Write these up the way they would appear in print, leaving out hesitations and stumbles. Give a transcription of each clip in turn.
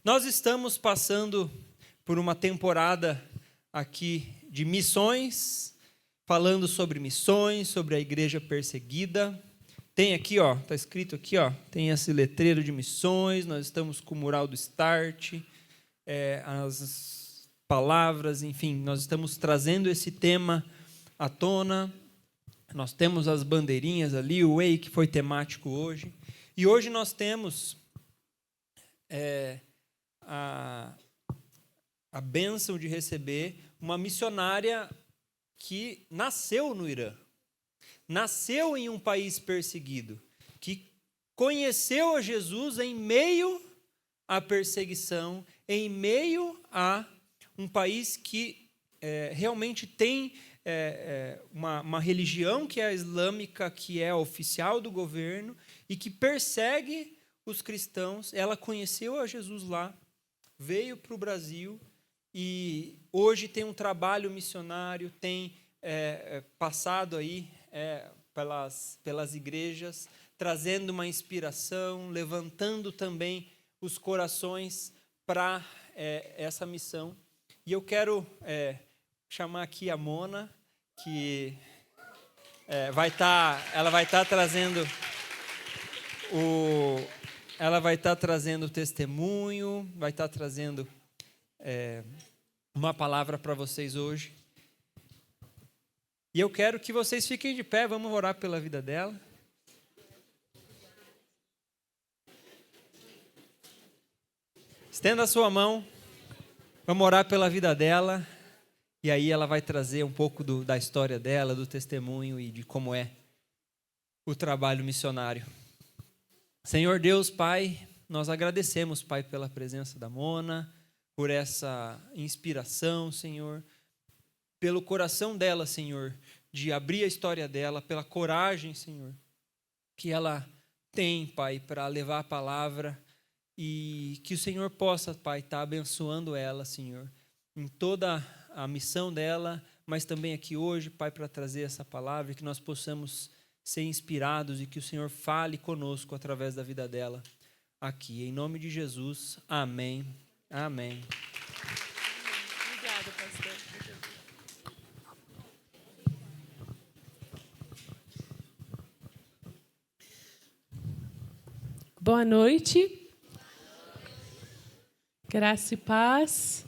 Nós estamos passando por uma temporada aqui de missões, falando sobre missões, sobre a igreja perseguida. Tem aqui, ó, está escrito aqui, ó, tem esse letreiro de missões. Nós estamos com o mural do Start, as palavras, enfim, nós estamos trazendo esse tema à tona. Nós temos as bandeirinhas ali, o Way, que foi temático hoje. E hoje nós temos a bênção de receber uma missionária que nasceu no Irã, nasceu em um país perseguido, que conheceu a Jesus em meio à perseguição, em meio a um país que realmente tem uma religião que é a islâmica, que é oficial do governo e que persegue os cristãos. Ela conheceu a Jesus lá, veio para o Brasil e hoje tem um trabalho missionário, tem passado aí pelas igrejas, trazendo uma inspiração, levantando também os corações para essa missão. E eu quero chamar aqui a Mona, que ela vai estar trazendo o testemunho, vai estar trazendo uma palavra para vocês hoje. E eu quero que vocês fiquem de pé, vamos orar pela vida dela. Estenda a sua mão, vamos orar pela vida dela. E aí ela vai trazer um pouco da história dela, do testemunho e de como é o trabalho missionário. Senhor Deus, Pai, nós agradecemos, Pai, pela presença da Mona, por essa inspiração, Senhor, pelo coração dela, Senhor, de abrir a história dela, pela coragem, Senhor, que ela tem, Pai, para levar a palavra e que o Senhor possa, Pai, estar abençoando ela, Senhor, em toda a missão dela, mas também aqui hoje, Pai, para trazer essa palavra, que nós possamos ser inspirados e que o Senhor fale conosco através da vida dela aqui. Em nome de Jesus, amém. Amém. Obrigada, pastor. Boa noite. Graça e paz.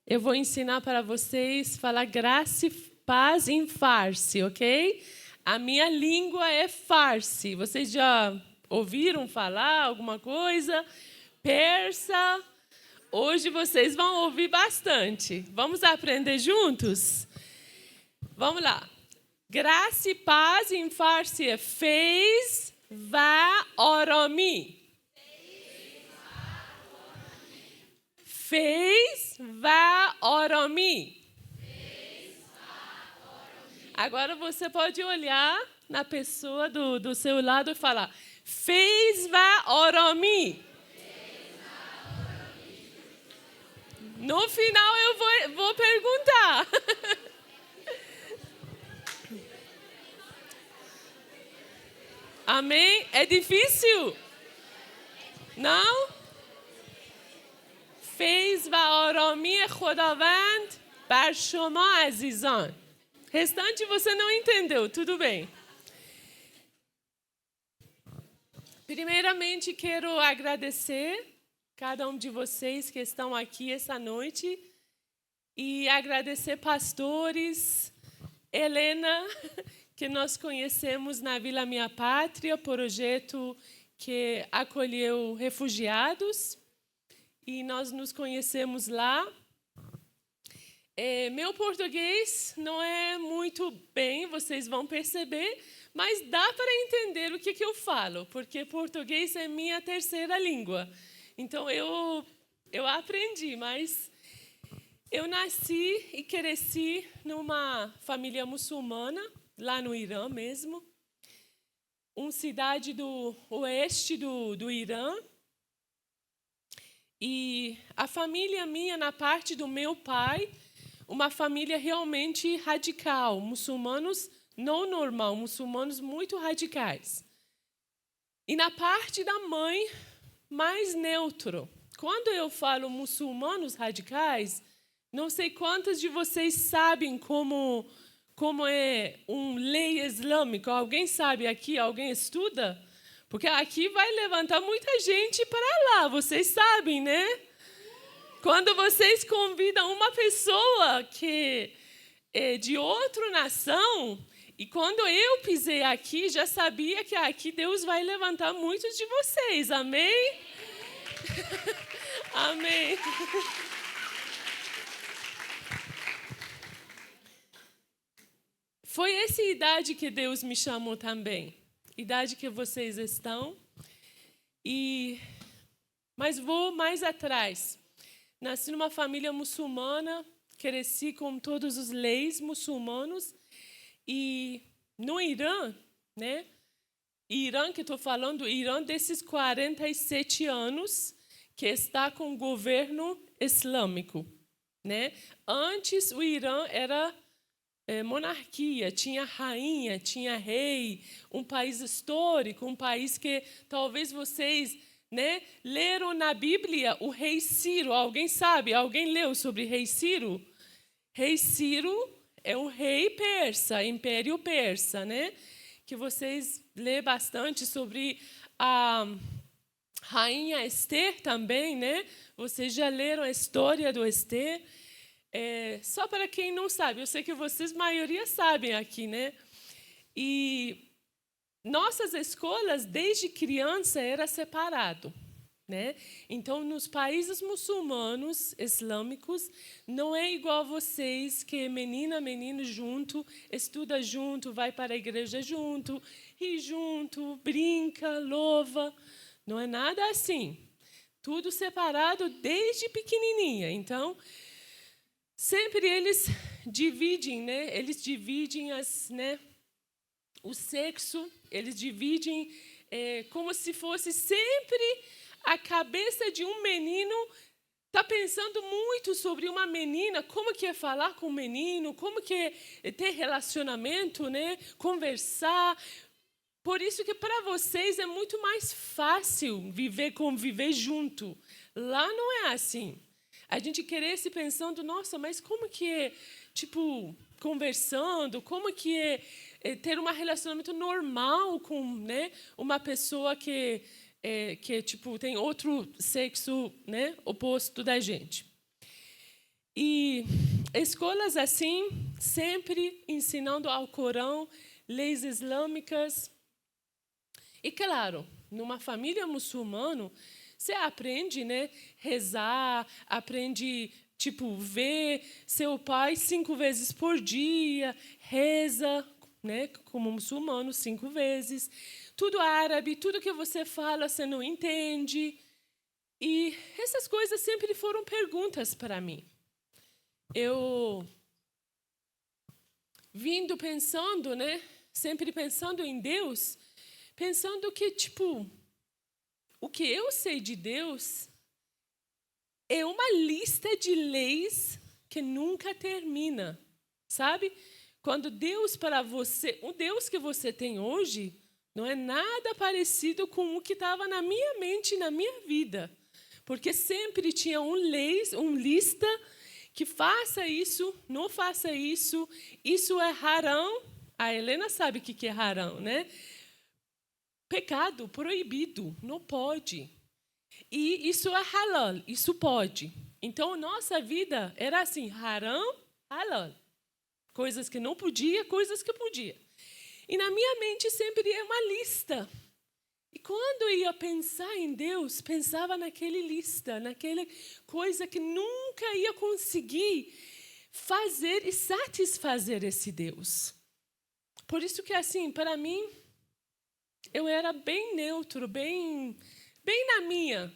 Eu vou ensinar para vocês falar graça e paz em farsi, ok? A minha língua é farsi. Vocês já ouviram falar alguma coisa? Persa. Hoje vocês vão ouvir bastante. Vamos aprender juntos? Vamos lá. Graça e paz em farsi é fez va arami. Fez va arami. Agora você pode olhar na pessoa do seu lado e falar: fez va arami. No final eu vou perguntar. Amém? É difícil? Não? فیض و آرامی خداوند بر شما عزیزان. Restante você não entendeu, tudo bem. Primeiramente quero agradecer cada um de vocês que estão aqui essa noite e agradecer pastores, Helena, que nós conhecemos na Vila Minha Pátria, projeto que acolheu refugiados. E nós nos conhecemos lá. Meu português não é muito bem, vocês vão perceber, mas dá para entender o que eu falo, porque português é minha terceira língua. Então, eu aprendi, mas eu nasci e cresci numa família muçulmana, lá no Irã mesmo, uma cidade do oeste do Irã. E a família minha, na parte do meu pai, uma família realmente radical, muçulmanos não normal, muçulmanos muito radicais. E na parte da mãe, mais neutro. Quando eu falo muçulmanos radicais, não sei quantos de vocês sabem como é lei islâmica. Alguém sabe aqui? Alguém estuda? Porque aqui vai levantar muita gente para lá, vocês sabem, né? Quando vocês convidam uma pessoa que é de outra nação, e quando eu pisei aqui, já sabia que aqui Deus vai levantar muitos de vocês, amém? Amém. Foi essa idade que Deus me chamou também. Idade que vocês estão. Mas vou mais atrás. Nasci numa família muçulmana, cresci com todas as leis muçulmanas. E no Irã, né? Irã que estou falando, Irã desses 47 anos, que está com o governo islâmico, né? Antes o Irã era monarquia, tinha rainha, tinha rei, um país histórico, um país que talvez vocês, né, leram na Bíblia o rei Ciro. Alguém sabe? Alguém leu sobre rei Ciro? Rei Ciro é um rei persa, Império Persa, né? Que vocês lê bastante sobre a rainha Esther também, né? Vocês já leram a história do Esther? Só para quem não sabe, eu sei que vocês, maioria, sabem aqui, né? E nossas escolas, desde criança, era separado, né? Então, nos países muçulmanos, islâmicos, não é igual vocês, que menino junto, estuda junto, vai para a igreja junto, ri junto, brinca, louva. Não é nada assim. Tudo separado desde pequenininha. Então, sempre eles dividem, né? Eles dividem o sexo, eles dividem como se fosse sempre a cabeça de um menino está pensando muito sobre uma menina, como que é falar com o menino, como que é ter relacionamento, né? Conversar. Por isso que para vocês é muito mais fácil conviver junto. Lá não é assim. A gente cresce pensando, nossa, mas como que é, conversando, como que é ter um relacionamento normal com, né, uma pessoa que tem outro sexo, né, oposto da gente. E escolas assim, sempre ensinando ao Corão, leis islâmicas. E, claro, numa família muçulmana, você aprende, né, rezar, aprende, ver seu pai 5 vezes por dia, reza, né, como muçulmano 5 vezes. Tudo árabe, tudo que você fala, você não entende. E essas coisas sempre foram perguntas para mim. Eu vindo pensando, né, sempre pensando em Deus, pensando que, o que eu sei de Deus é uma lista de leis que nunca termina, sabe? Quando Deus para você, o Deus que você tem hoje, não é nada parecido com o que estava na minha mente, na minha vida. Porque sempre tinha lista que faça isso, não faça isso, isso é haram. A Helena sabe o que é haram, né? Pecado, proibido, não pode. E isso é halal, isso pode. Então, nossa vida era assim, haram, halal. Coisas que não podia, coisas que podia. E na minha mente sempre é uma lista. E quando eu ia pensar em Deus, pensava naquela lista, naquela coisa que nunca ia conseguir fazer e satisfazer esse Deus. Por isso que, assim, para mim, eu era bem neutro, bem na minha.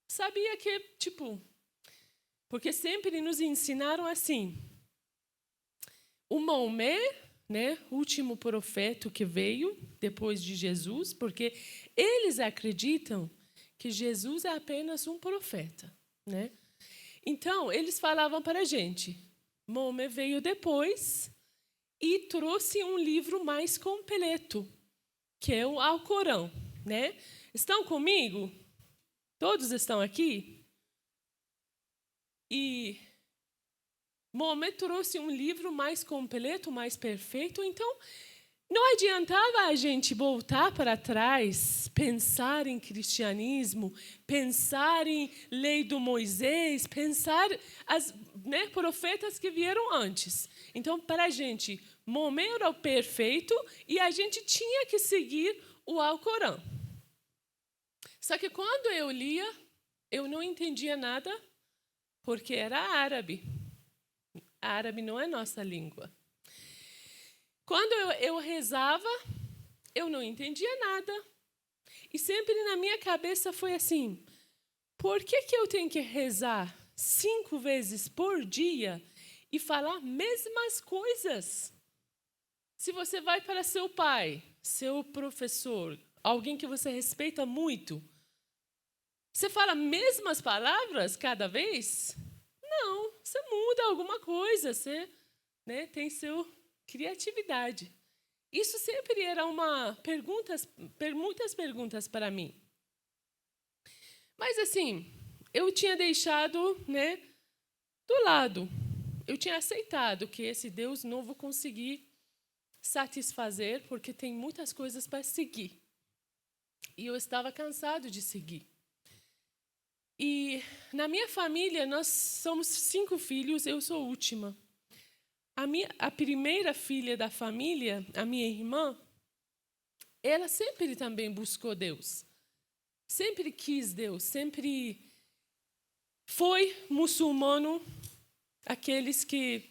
Sabia que, porque sempre nos ensinaram assim. O Maomé, né, o último profeta que veio depois de Jesus, porque eles acreditam que Jesus é apenas um profeta, né? Então, eles falavam para a gente, Maomé veio depois e trouxe um livro mais completo, que é o Alcorão, né? Estão comigo? Todos estão aqui? E Mohamed trouxe um livro mais completo, mais perfeito. Então, não adiantava a gente voltar para trás, pensar em cristianismo, pensar em lei do Moisés, pensar as profetas que vieram antes. Então, para a gente, Mohamed era o perfeito e a gente tinha que seguir o Alcorão. Só que quando eu lia, eu não entendia nada, porque era árabe. Árabe não é nossa língua. Quando eu rezava, eu não entendia nada. E sempre na minha cabeça foi assim, por que eu tenho que rezar 5 vezes por dia e falar mesmas coisas? Se você vai para seu pai, seu professor, alguém que você respeita muito, você fala mesmas palavras cada vez? Não, você muda alguma coisa, você tem sua criatividade. Isso sempre era muitas perguntas para mim. Mas assim, eu tinha deixado do lado. Eu tinha aceitado que esse Deus não vou conseguir satisfazer, porque tem muitas coisas para seguir. E eu estava cansado de seguir. E na minha família, nós somos 5 filhos, eu sou a última. A primeira filha da família, a minha irmã, ela sempre também buscou Deus. Sempre quis Deus, sempre foi muçulmano, aqueles que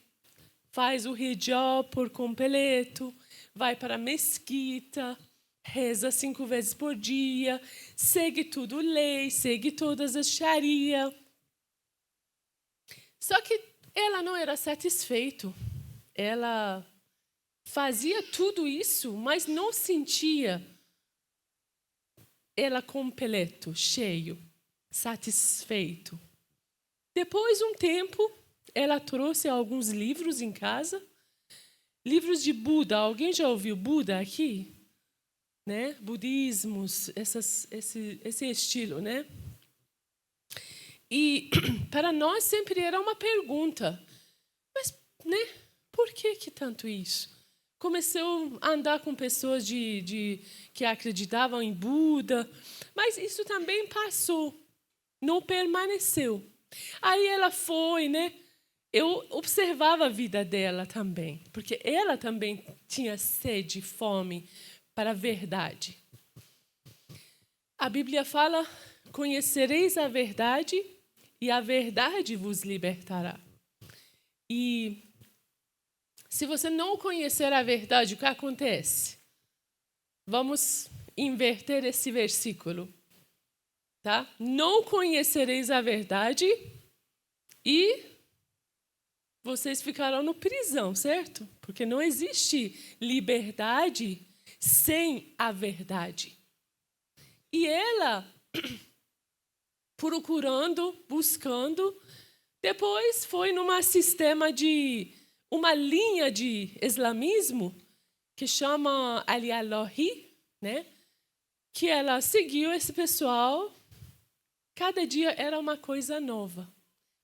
faz o hijab por completo, vai para a mesquita, reza 5 vezes por dia, segue tudo lei, segue todas as sharia. Só que ela não era satisfeita. Ela fazia tudo isso, mas não sentia ela completo, cheio, satisfeito. Depois de um tempo, ela trouxe alguns livros em casa, livros de Buda. Alguém já ouviu Buda aqui? Budismos, esse estilo, E para nós sempre era uma pergunta, mas, por que tanto isso? Comecei a andar com pessoas que acreditavam em Buda, mas isso também passou, não permaneceu. Aí ela foi, Eu observava a vida dela também, porque ela também tinha sede, fome para a verdade. A Bíblia fala, conhecereis a verdade e a verdade vos libertará. E se você não conhecer a verdade, o que acontece? Vamos inverter esse versículo. Tá? Não conhecereis a verdade e vocês ficarão na prisão, certo? Porque não existe liberdade sem a verdade. E ela, procurando, buscando, depois foi numa sistema uma linha de islamismo que chama Al-Ilahi, que ela seguiu esse pessoal. Cada dia era uma coisa nova,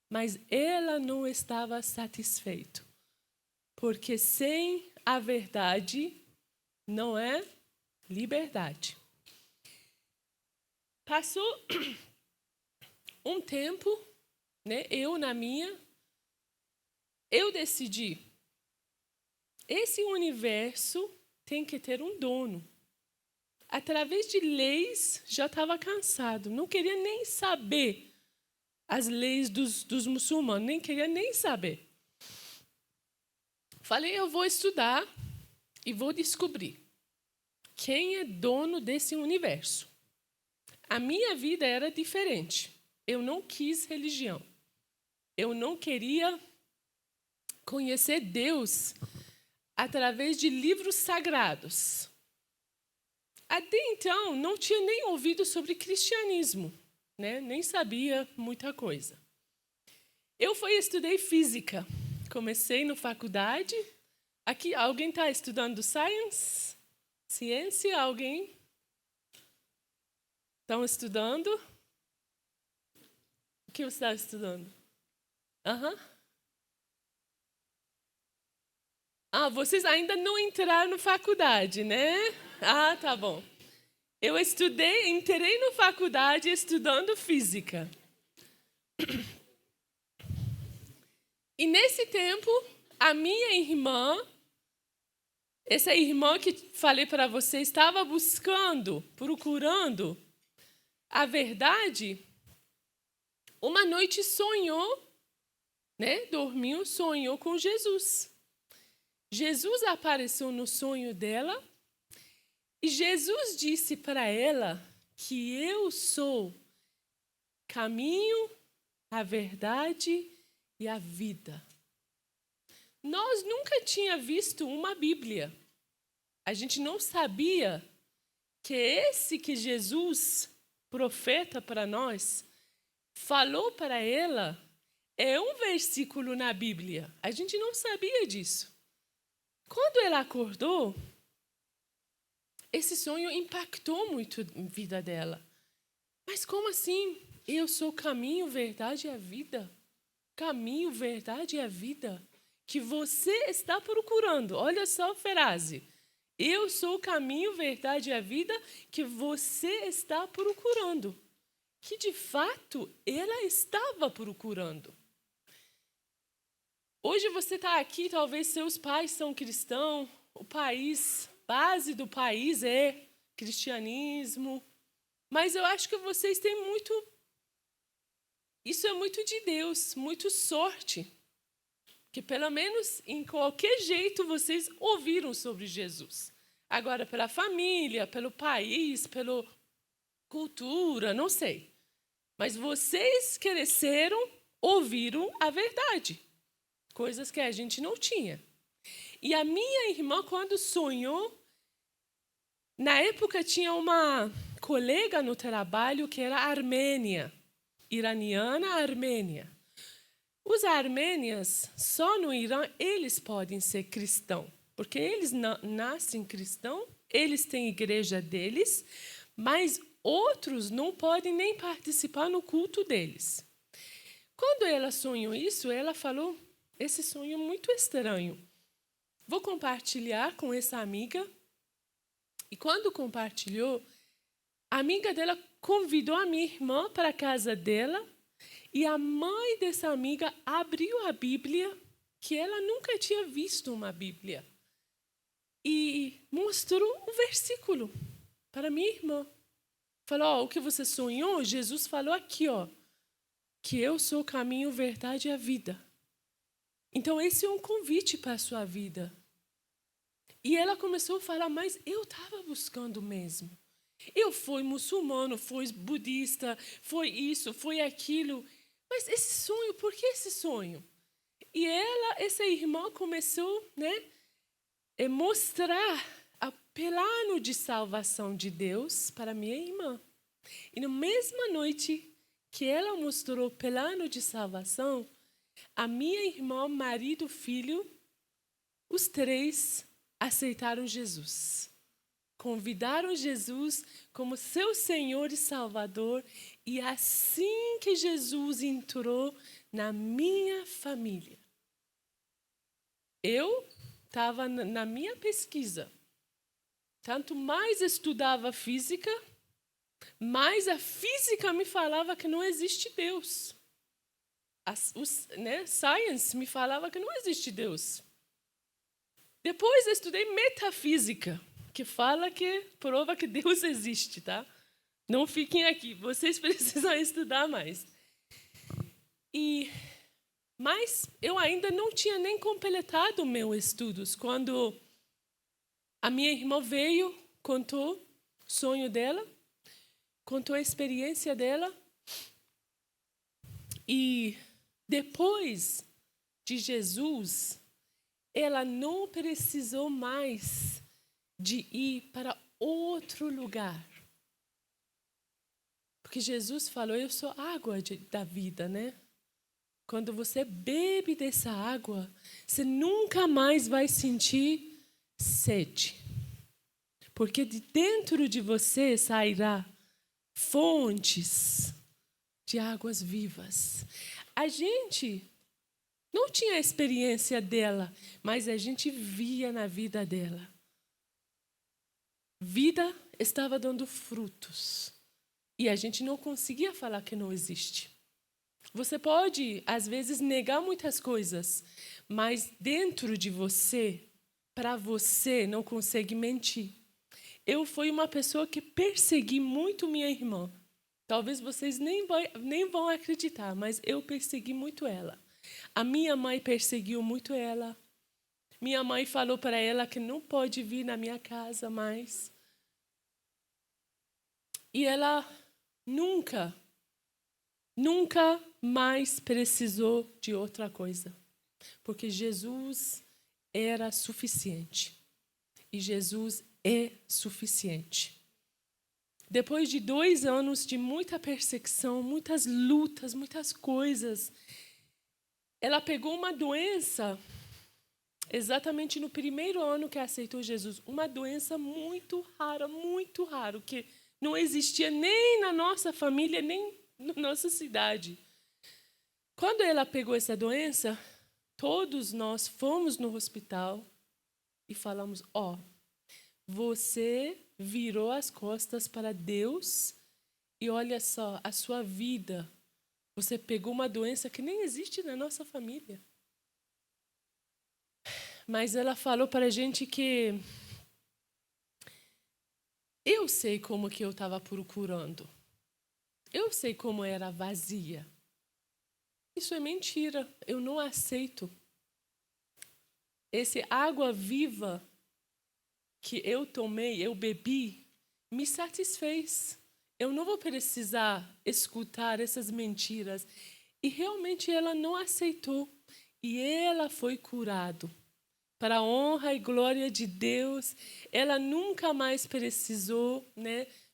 mas ela não estava satisfeita, porque sem a verdade não é liberdade. Passou um tempo, eu decidi, esse universo tem que ter um dono. Através de leis, já estava cansado, não queria nem saber as leis dos muçulmanos, nem queria nem saber. Falei, eu vou estudar e vou descobrir quem é dono desse universo. A minha vida era diferente. Eu não quis religião. Eu não queria conhecer Deus através de livros sagrados. Até então, não tinha nem ouvido sobre cristianismo, nem sabia muita coisa. Eu estudei física. Comecei na faculdade. Aqui, alguém está estudando science? Ciência? Alguém? Estão estudando? que você está estudando? Vocês ainda não entraram na faculdade, né? Tá bom. Eu entrei na faculdade estudando física. E nesse tempo, a minha irmã, essa irmã que falei para você, estava procurando a verdade. Uma noite sonhou, né? Dormiu, sonhou com Jesus. Jesus apareceu no sonho dela e Jesus disse para ela que eu sou caminho, a verdade e a vida. Nós nunca tínhamos visto uma Bíblia. A gente não sabia que esse que Jesus, profeta para nós, falou para ela é um versículo na Bíblia. A gente não sabia disso. Quando ela acordou, esse sonho impactou muito a vida dela. Mas como assim? Eu sou o caminho, verdade e a vida. Caminho, verdade e a vida que você está procurando. Olha só a frase. Eu sou o caminho, verdade e a vida que você está procurando. Que de fato ela estava procurando. Hoje você está aqui, talvez seus pais são cristãos, base do país é cristianismo, mas eu acho que vocês têm isso é muito de Deus, muito sorte, que pelo menos em qualquer jeito vocês ouviram sobre Jesus. Agora, pela família, pelo país, pela cultura, não sei. Mas vocês cresceram, ouviram a verdade. Coisas que a gente não tinha. E a minha irmã, quando sonhou, na época tinha uma colega no trabalho que era armênia, iraniana armênia. Os armênios, só no Irã, eles podem ser cristãos, porque eles nascem cristãos, eles têm igreja deles, mas outros não podem nem participar no culto deles. Quando ela sonhou isso, ela falou, esse sonho é muito estranho. Vou compartilhar com essa amiga. E quando compartilhou, a amiga dela convidou a minha irmã para a casa dela e a mãe dessa amiga abriu a Bíblia, que ela nunca tinha visto uma Bíblia, e mostrou um versículo para minha irmã. Falou, o que você sonhou? Jesus falou aqui, que eu sou o caminho, a verdade e a vida. Então, esse é um convite para a sua vida. E ela começou a falar, mas eu estava buscando mesmo. Eu fui muçulmano, fui budista, foi isso, foi aquilo. Mas esse sonho, por que esse sonho? E essa irmã começou a mostrar o plano de salvação de Deus para minha irmã. E na mesma noite que ela mostrou o plano de salvação, a minha irmã, marido, filho, os três aceitaram Jesus. Convidaram Jesus como seu Senhor e Salvador. E assim que Jesus entrou na minha família, eu estava na minha pesquisa. Tanto mais estudava física, mais a física me falava que não existe Deus. Science me falava que não existe Deus. Depois eu estudei metafísica, que prova que Deus existe, tá? Não fiquem aqui, vocês precisam estudar mais. Mas eu ainda não tinha nem completado meus estudos quando a minha irmã veio, contou o sonho dela, contou a experiência dela. E depois de Jesus, ela não precisou mais de ir para outro lugar. Porque Jesus falou, eu sou água da vida, né? Quando você bebe dessa água, você nunca mais vai sentir sede. Porque de dentro de você sairá fontes de águas vivas. A gente não tinha a experiência dela, mas a gente via na vida dela. Vida estava dando frutos. E a gente não conseguia falar que não existe. Você pode, às vezes, negar muitas coisas, mas dentro de você, para você, não consegue mentir. Eu fui uma pessoa que persegui muito minha irmã. Talvez vocês nem vão acreditar, mas eu persegui muito ela. A minha mãe perseguiu muito ela. Minha mãe falou para ela que não pode vir na minha casa mais. E ela nunca mais precisou de outra coisa. Porque Jesus era suficiente. E Jesus é suficiente. Depois de 2 anos de muita perseguição, muitas lutas, muitas coisas, ela pegou uma doença exatamente no primeiro ano que aceitou Jesus. Uma doença muito rara, que não existia nem na nossa família, nem na nossa cidade. Quando ela pegou essa doença, todos nós fomos no hospital e falamos, você virou as costas para Deus e olha só, a sua vida, você pegou uma doença que nem existe na nossa família. Mas ela falou para a gente que eu sei como que eu estava procurando. Eu sei como era vazia. Isso é mentira, eu não aceito. Esse água viva que eu tomei, eu bebi, me satisfez. Eu não vou precisar escutar essas mentiras. E realmente ela não aceitou. E ela foi curada. Para a honra e glória de Deus, ela nunca mais precisou,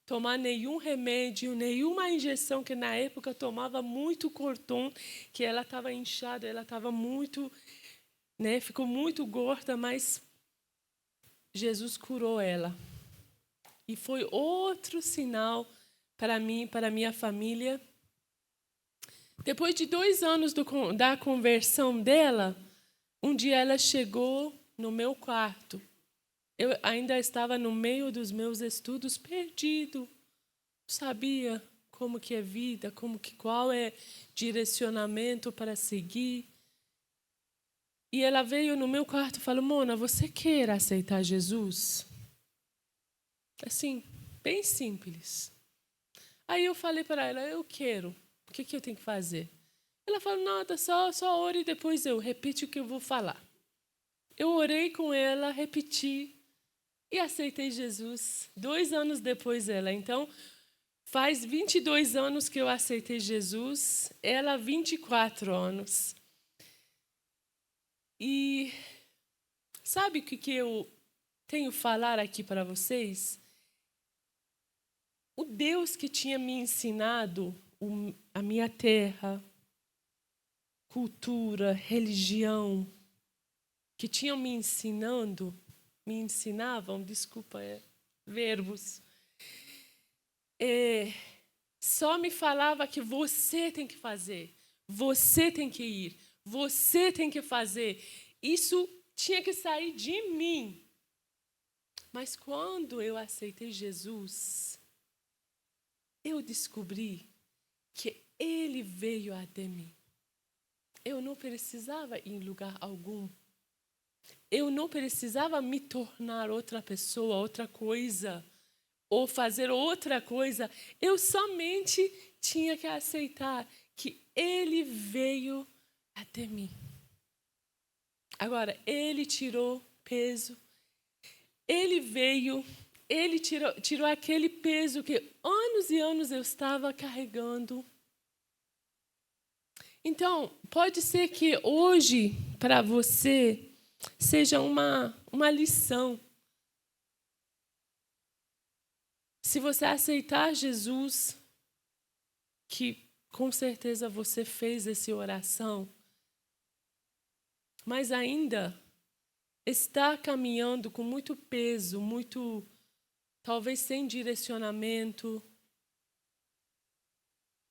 tomar nenhum remédio, nenhuma injeção, que na época tomava muito Corton, que ela estava inchada, ela estava muito, ficou muito gorda, mas Jesus curou ela. E foi outro sinal para mim, para minha família. Depois de 2 anos da conversão dela, um dia ela chegou no meu quarto. Eu ainda estava no meio dos meus estudos, perdido. Não sabia como que é vida, qual é direcionamento para seguir. E ela veio no meu quarto e falou, Mona, você quer aceitar Jesus? Assim, bem simples. Aí eu falei para ela, eu quero. O que eu tenho que fazer? Ela falou, nada, só ore e depois eu repito o que eu vou falar. Eu orei com ela, repeti e aceitei Jesus. 2 anos depois dela. Então, faz 22 anos que eu aceitei Jesus. Ela, 24 anos. E sabe o que eu tenho falar aqui para vocês? O Deus que tinha me ensinado a minha terra, cultura, religião, que tinham me ensinavam, verbos, só me falava que você tem que fazer, você tem que ir, você tem que fazer. Isso tinha que sair de mim. Mas quando eu aceitei Jesus, eu descobri que Ele veio até mim. Eu não precisava ir em lugar algum. Eu não precisava me tornar outra pessoa, outra coisa, ou fazer outra coisa. Eu somente tinha que aceitar que Ele veio até mim. Agora, Ele tirou peso. Ele veio, Ele tirou aquele peso que anos e anos eu estava carregando. Então, pode ser que hoje, para você, seja uma lição. Se você aceitar Jesus, que com certeza você fez essa oração, mas ainda está caminhando com muito peso, talvez sem direcionamento,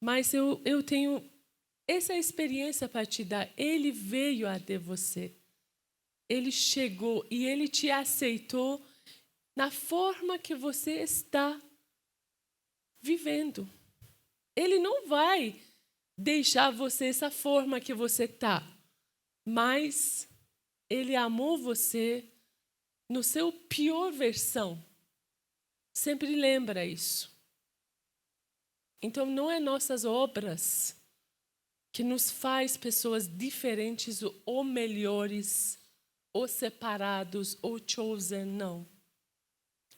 Mas eu tenho essa experiência para te dar. Ele veio até você. Ele chegou e ele te aceitou na forma que você está vivendo. Ele não vai deixar você essa forma que você está, mas ele amou você no seu pior versão. Sempre lembra isso. Então não é nossas obras que nos faz pessoas diferentes ou melhores, ou separados, ou chosen, não.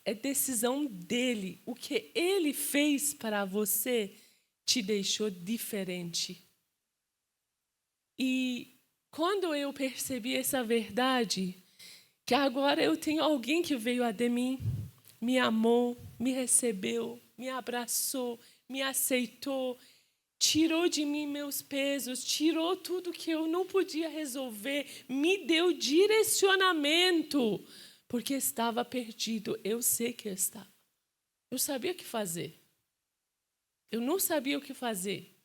É decisão dele. O que ele fez para você te deixou diferente. E quando eu percebi essa verdade, que agora eu tenho alguém que veio até mim, me amou, me recebeu, me abraçou, me aceitou, tirou de mim meus pesos, tirou tudo que eu não podia resolver, me deu direcionamento, porque estava perdido. Eu sei que eu estava. Eu sabia o que fazer. Eu não sabia o que fazer.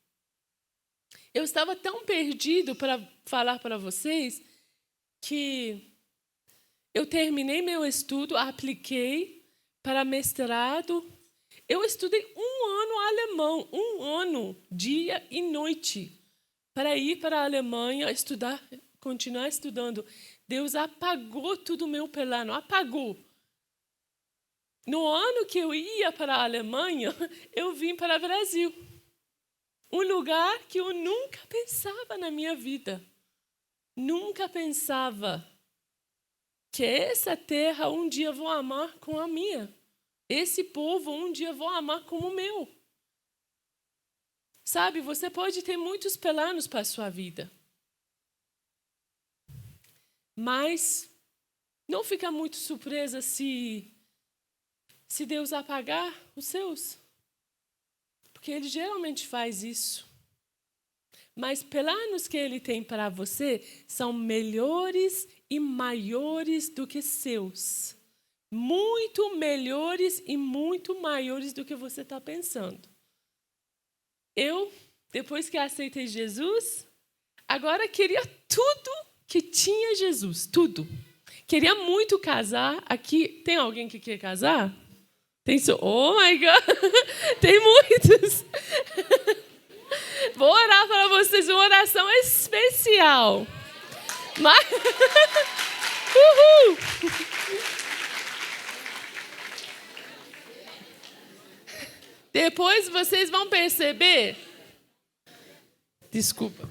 Eu estava tão perdido para falar para vocês que eu terminei meu estudo, apliquei para mestrado. Eu estudei 1 ano alemão, 1 ano, dia e noite, para ir para a Alemanha estudar, continuar estudando. Deus apagou tudo o meu plano, apagou. No ano que eu ia para a Alemanha, eu vim para o Brasil. Um lugar que eu nunca pensava na minha vida. Nunca pensava que essa terra um dia eu vou amar com a minha. Esse povo um dia eu vou amar como o meu. Sabe, você pode ter muitos planos para a sua vida. Mas não fica muito surpresa se Deus apagar os seus. Porque ele geralmente faz isso. Mas planos que ele tem para você são melhores e maiores do que seus. Muito melhores e muito maiores do que você está pensando. Eu, depois que aceitei Jesus, agora queria tudo que tinha Jesus, tudo. Queria muito casar. Aqui, tem alguém que quer casar? Tem oh my God! Tem muitos. Vou orar para vocês uma oração especial. Mas... Uhul! Depois vocês vão perceber. Desculpa.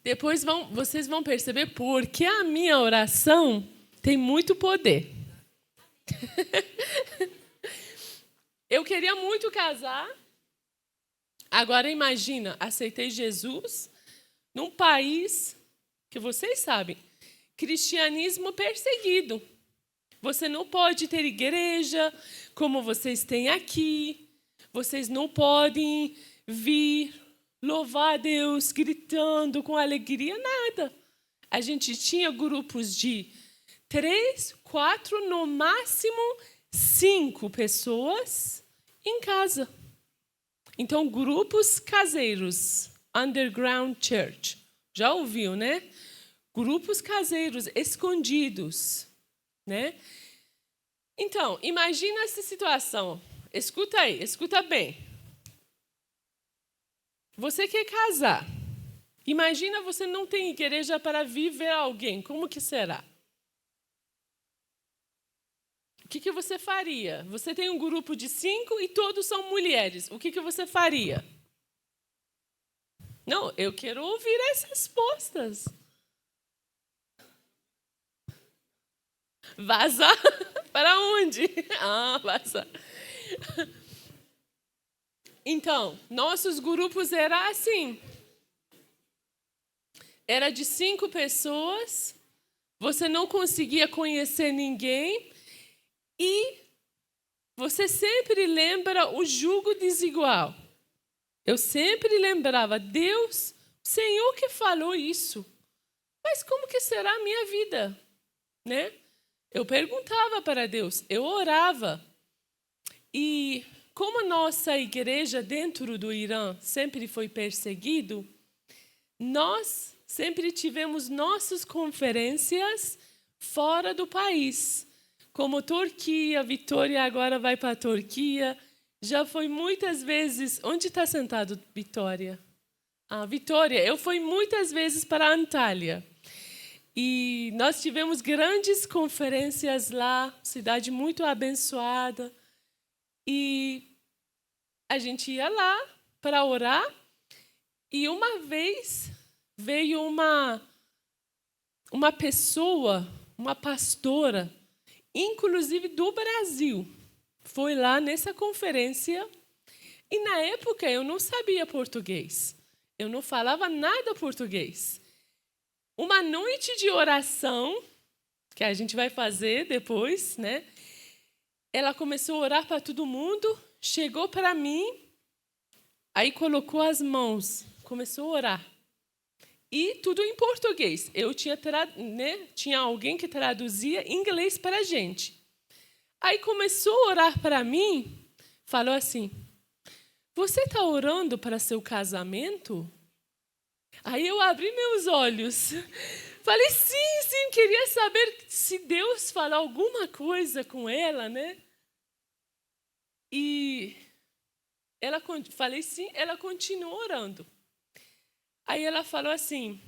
Depois vocês vão perceber porque a minha oração tem muito poder. Eu queria muito casar. Agora imagina, aceitei Jesus num país que vocês sabem, cristianismo perseguido. Você não pode ter igreja como vocês têm aqui. Vocês não podem vir louvar a Deus gritando com alegria, nada. A gente tinha grupos de 3, 4, no máximo 5 pessoas em casa. Então, grupos caseiros, underground church. Já ouviu, né? Grupos caseiros, escondidos, né? Então, imagina essa situação. Escuta aí, escuta bem. Você quer casar. Imagina você não tem igreja para viver alguém. Como que será? O que você faria? Você tem um grupo de 5 e todos são mulheres. O que você faria? Não, eu quero ouvir as respostas. Vazar? Para onde? Vazar. Então, nossos grupos eram assim. Era de 5 pessoas. Você não conseguia conhecer ninguém. E você sempre lembra o jugo desigual. Eu sempre lembrava, Deus, o Senhor que falou isso. mas como que será a minha vida, né? Eu perguntava para Deus, eu orava. E como a nossa igreja dentro do Irã sempre foi perseguido, nós sempre tivemos nossas conferências fora do país. Como Turquia, Vitória agora vai para a Turquia. Já foi muitas vezes... Onde está sentado Vitória? Vitória, eu fui muitas vezes para Antália. E nós tivemos grandes conferências lá, cidade muito abençoada. E a gente ia lá para orar. E uma vez veio uma pessoa, uma pastora, inclusive do Brasil, foi lá nessa conferência. E na época eu não sabia português. Eu não falava nada português. Uma noite de oração, que a gente vai fazer depois, né? Ela começou a orar para todo mundo, chegou para mim, aí colocou as mãos, começou a orar. E tudo em português. Eu tinha alguém que traduzia em inglês para a gente. Aí começou a orar para mim, falou assim: você está orando para seu casamento? Aí eu abri meus olhos. Falei, sim, queria saber se Deus falou alguma coisa com ela, né? E falei sim, ela continuou orando. Aí ela falou assim,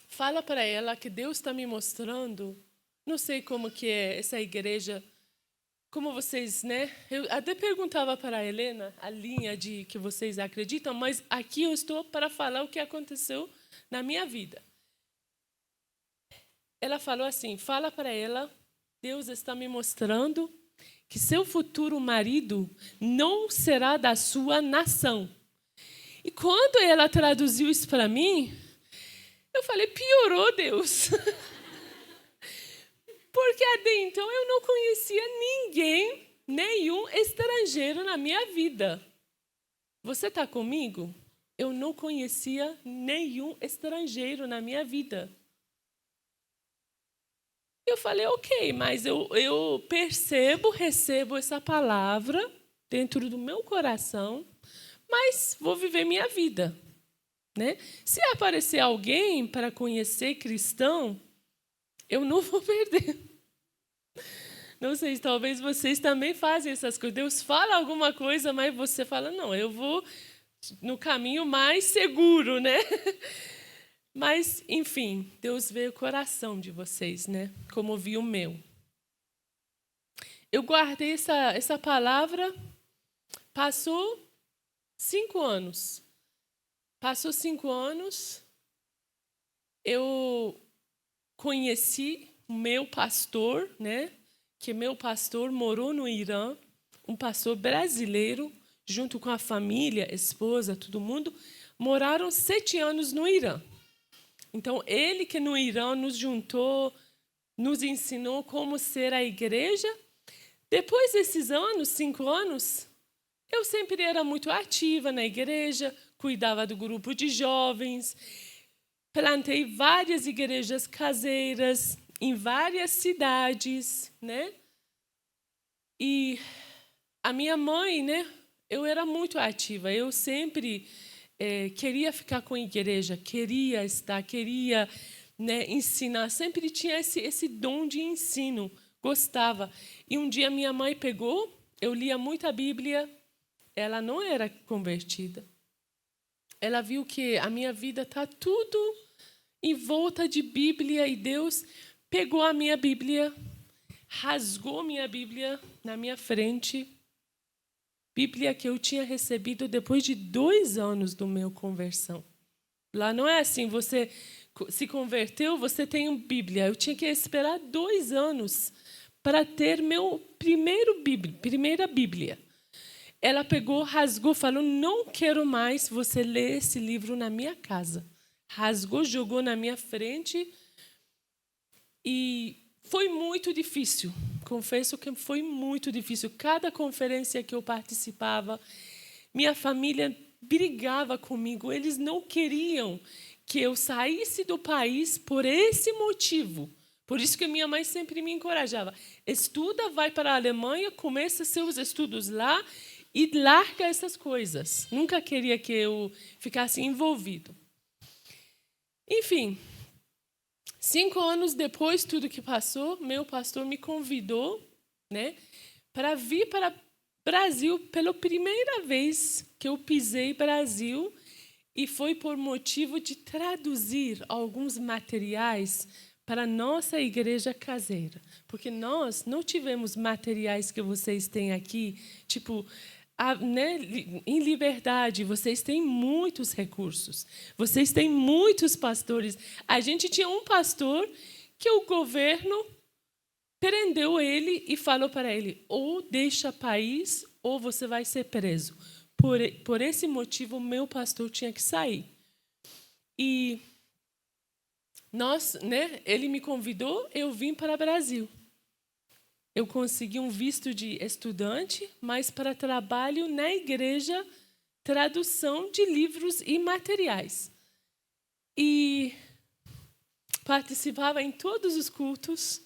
fala para ela que Deus está me mostrando, não sei como que é essa igreja, como vocês, né? Eu até perguntava para a Helena a linha de que vocês acreditam, mas aqui eu estou para falar o que aconteceu na minha vida. Ela falou assim, fala para ela, Deus está me mostrando que seu futuro marido não será da sua nação. E quando ela traduziu isso para mim, eu falei, piorou, Deus. Porque até então eu não conhecia ninguém, nenhum estrangeiro na minha vida. Você está comigo? Eu não conhecia nenhum estrangeiro na minha vida. Eu falei, ok, mas eu recebo essa palavra dentro do meu coração, mas vou viver minha vida, né? Se aparecer alguém para conhecer cristão, eu não vou perder. Não sei, talvez vocês também fazem essas coisas. Deus fala alguma coisa, mas você fala, não, eu vou no caminho mais seguro, né? Mas, enfim, Deus vê o coração de vocês, né? Como viu o meu. Eu guardei essa palavra, passou 5 anos. Passou 5 anos, eu conheci o meu pastor, né? Que meu pastor morou no Irã, um pastor brasileiro, junto com a família, esposa, todo mundo, moraram 7 anos no Irã. Então, ele que no Irã nos juntou, nos ensinou como ser a igreja. Depois desses anos, 5 anos, eu sempre era muito ativa na igreja, cuidava do grupo de jovens, plantei várias igrejas caseiras em várias cidades, né? E a minha mãe, né? Eu era muito ativa, eu sempre queria ficar com a igreja, queria estar, queria, né, ensinar, sempre tinha esse dom de ensino, gostava. E um dia minha mãe pegou, eu lia muito a Bíblia, ela não era convertida. Ela viu que a minha vida está tudo em volta de Bíblia e Deus pegou a minha Bíblia, rasgou minha Bíblia na minha frente, Bíblia que eu tinha recebido depois de 2 anos do meu conversão. Lá não é assim, você se converteu, você tem uma Bíblia. Eu tinha que esperar 2 anos para ter meu primeira Bíblia. Ela pegou, rasgou, falou, não quero mais você ler esse livro na minha casa. Rasgou, jogou na minha frente e foi muito difícil. Confesso que foi muito difícil. Cada conferência que eu participava, minha família brigava comigo. Eles não queriam que eu saísse do país por esse motivo. Por isso que minha mãe sempre me encorajava. Estuda, vai para a Alemanha, começa seus estudos lá e larga essas coisas. Nunca queria que eu ficasse envolvido. Enfim, 5 anos depois, tudo que passou, meu pastor me convidou, né, para vir para o Brasil pela primeira vez que eu pisei no Brasil, e foi por motivo de traduzir alguns materiais para a nossa igreja caseira. Porque nós não tivemos materiais que vocês têm aqui, tipo, né, em Liberdade, vocês têm muitos recursos, vocês têm muitos pastores. A gente tinha um pastor que o governo prendeu ele e falou para ele, ou deixa país, ou você vai ser preso. Por esse motivo, meu pastor tinha que sair. E ele me convidou, eu vim para o Brasil. Eu consegui um visto de estudante, mas para trabalho na igreja, tradução de livros e materiais. E participava em todos os cultos,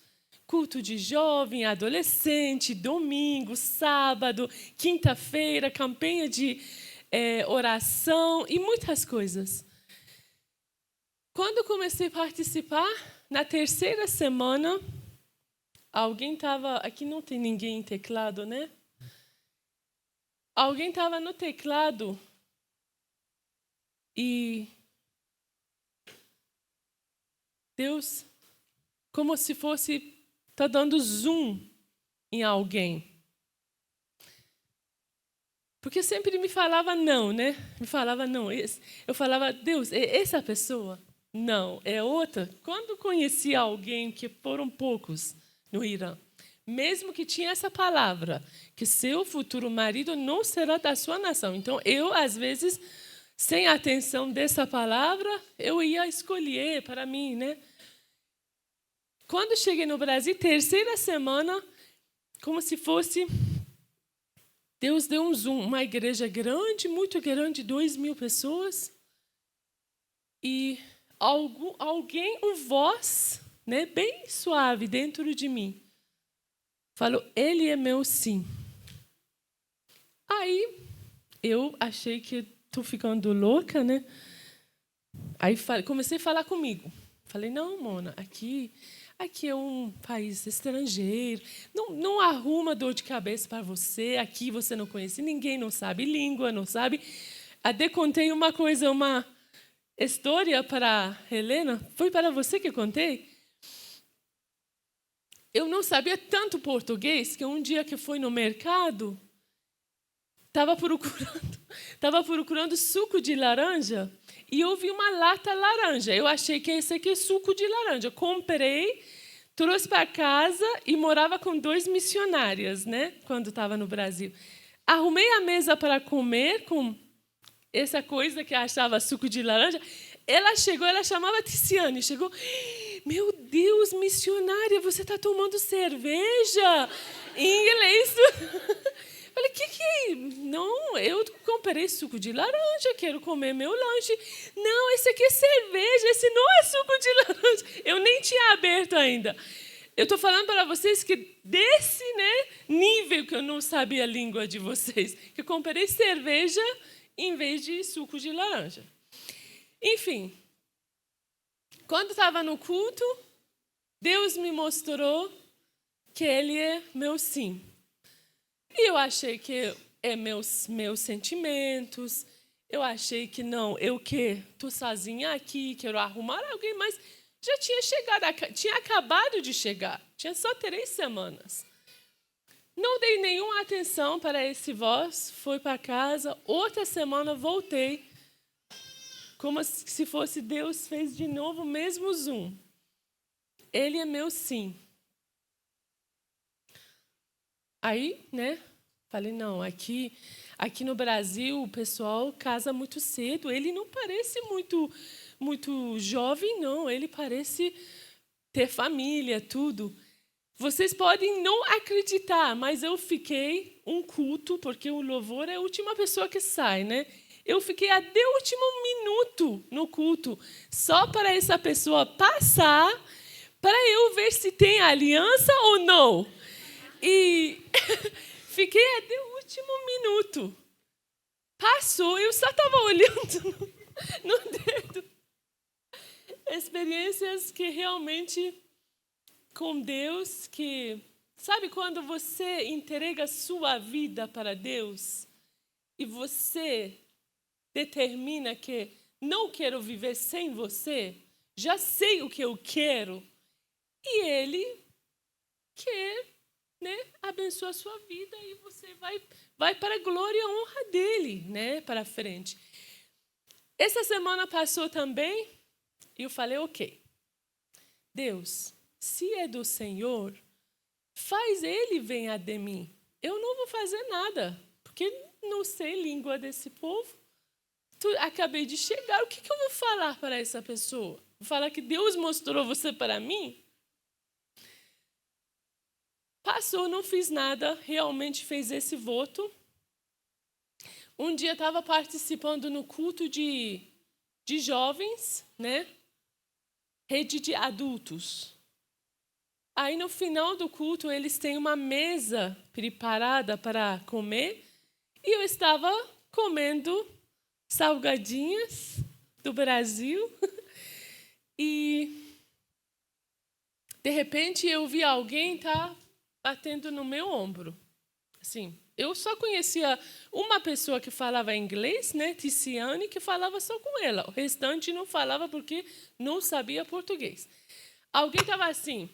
culto de jovem, adolescente, domingo, sábado, quinta-feira, campanha de oração e muitas coisas. Quando comecei a participar, na terceira semana, alguém estava... Aqui não tem ninguém em teclado, né? Alguém estava no teclado e Deus, como se fosse, está dando zoom em alguém. Porque sempre me falava não, né? Me falava não. Eu falava, Deus, é essa pessoa? Não, é outra. Quando conheci alguém, que foram poucos no Irã, mesmo que tinha essa palavra, que seu futuro marido não será da sua nação. Então, eu, às vezes, sem atenção dessa palavra, eu ia escolher para mim, né? Quando cheguei no Brasil, terceira semana, como se fosse... Deus deu um zoom, uma igreja grande, muito grande, 2.000 pessoas. E alguém, uma voz, né, bem suave dentro de mim, falou, ele é meu sim. Aí, eu achei que estou ficando louca, né? Aí comecei a falar comigo. Falei, não, Mona, aqui é um país estrangeiro, não arruma dor de cabeça para você, aqui você não conhece ninguém, não sabe língua, não sabe... Até contei uma história para a Helena, foi para você que eu contei? Eu não sabia tanto português que um dia que fui no mercado, estava procurando suco de laranja e eu vi uma lata laranja. Eu achei que esse aqui é suco de laranja. Comprei, trouxe para casa e morava com 2 missionárias, né? Quando estava no Brasil. Arrumei a mesa para comer com essa coisa que achava suco de laranja. Ela chegou, ela chamava Tiziane, chegou, meu Deus, missionária, você está tomando cerveja? Em inglês. Falei, que é? Não, eu comprei suco de laranja, quero comer meu lanche. Não, esse aqui é cerveja, esse não é suco de laranja. Eu nem tinha aberto ainda. Eu estou falando para vocês que desse, né, nível que eu não sabia a língua de vocês, que eu comprei cerveja em vez de suco de laranja. Enfim, quando estava no culto, Deus me mostrou que Ele é meu sim. E eu achei que é meus sentimentos, eu achei que não, eu que estou sozinha aqui, quero arrumar alguém, mas já tinha chegado, tinha acabado de chegar, tinha só 3 semanas. Não dei nenhuma atenção para esse voz, fui para casa, outra semana voltei, como se fosse Deus fez de novo o mesmo zoom. Ele é meu sim. Aí, né, falei, não, aqui no Brasil o pessoal casa muito cedo. Ele não parece muito jovem, não. Ele parece ter família, tudo. Vocês podem não acreditar, mas eu fiquei um culto, porque o louvor é a última pessoa que sai, né? Eu fiquei até o último minuto no culto, só para essa pessoa passar, para eu ver se tem aliança ou não. E fiquei até o último minuto. Passou, eu só estava olhando no dedo. Experiências que realmente, com Deus, que... Sabe quando você entrega sua vida para Deus e você determina que não quero viver sem você, já sei o que eu quero, e Ele quer, né, abençoar a sua vida e você vai para a glória e a honra dele, né, para frente. Essa semana passou também e eu falei, ok, Deus, se é do Senhor, faz Ele venha de mim. Eu não vou fazer nada, porque não sei língua desse povo. Acabei de chegar, o que eu vou falar para essa pessoa? Vou falar que Deus mostrou você para mim? Passou, não fiz nada, realmente fez esse voto. Um dia estava participando no culto de jovens, né? Rede de adultos. Aí, no final do culto, eles têm uma mesa preparada para comer. E eu estava comendo salgadinhas do Brasil. E, de repente, eu vi alguém batendo no meu ombro. Assim, eu só conhecia uma pessoa que falava inglês, né, Ticiane, que falava só com ela. O restante não falava porque não sabia português. Alguém estava assim...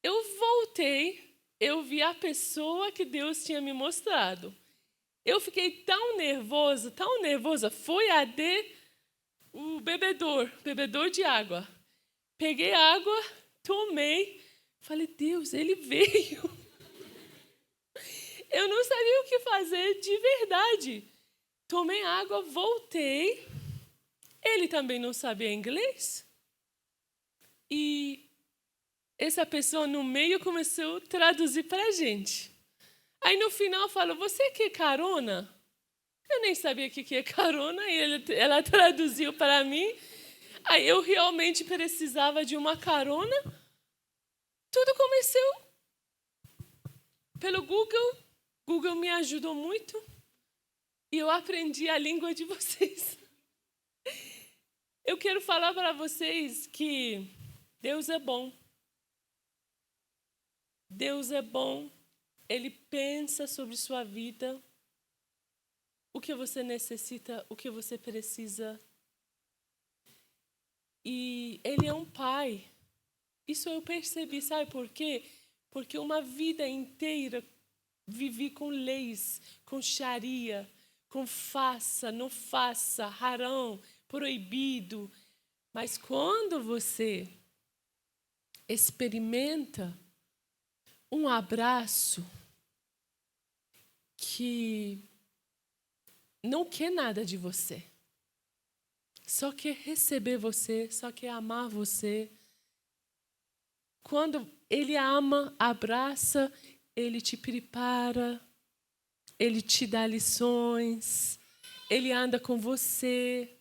Eu voltei, eu vi a pessoa que Deus tinha me mostrado. Eu fiquei tão nervosa, foi o bebedor de água. Peguei água, tomei, falei, Deus, ele veio. Eu não sabia o que fazer de verdade. Tomei água, voltei. Ele também não sabia inglês. E... essa pessoa no meio começou a traduzir para a gente. Aí no final falou, você quer carona? Eu nem sabia o que é carona, e ela traduziu para mim. Aí eu realmente precisava de uma carona. Tudo começou pelo Google. Google me ajudou muito. E eu aprendi a língua de vocês. Eu quero falar para vocês que Deus é bom. Deus é bom, Ele pensa sobre sua vida, o que você necessita, o que você precisa. E Ele é um pai. Isso eu percebi, sabe por quê? Porque uma vida inteira vivi com leis, com sharia, com faça, não faça, haram, proibido. Mas quando você experimenta um abraço que não quer nada de você, só quer receber você, só quer amar você. Quando Ele ama, abraça, Ele te prepara, Ele te dá lições, Ele anda com você.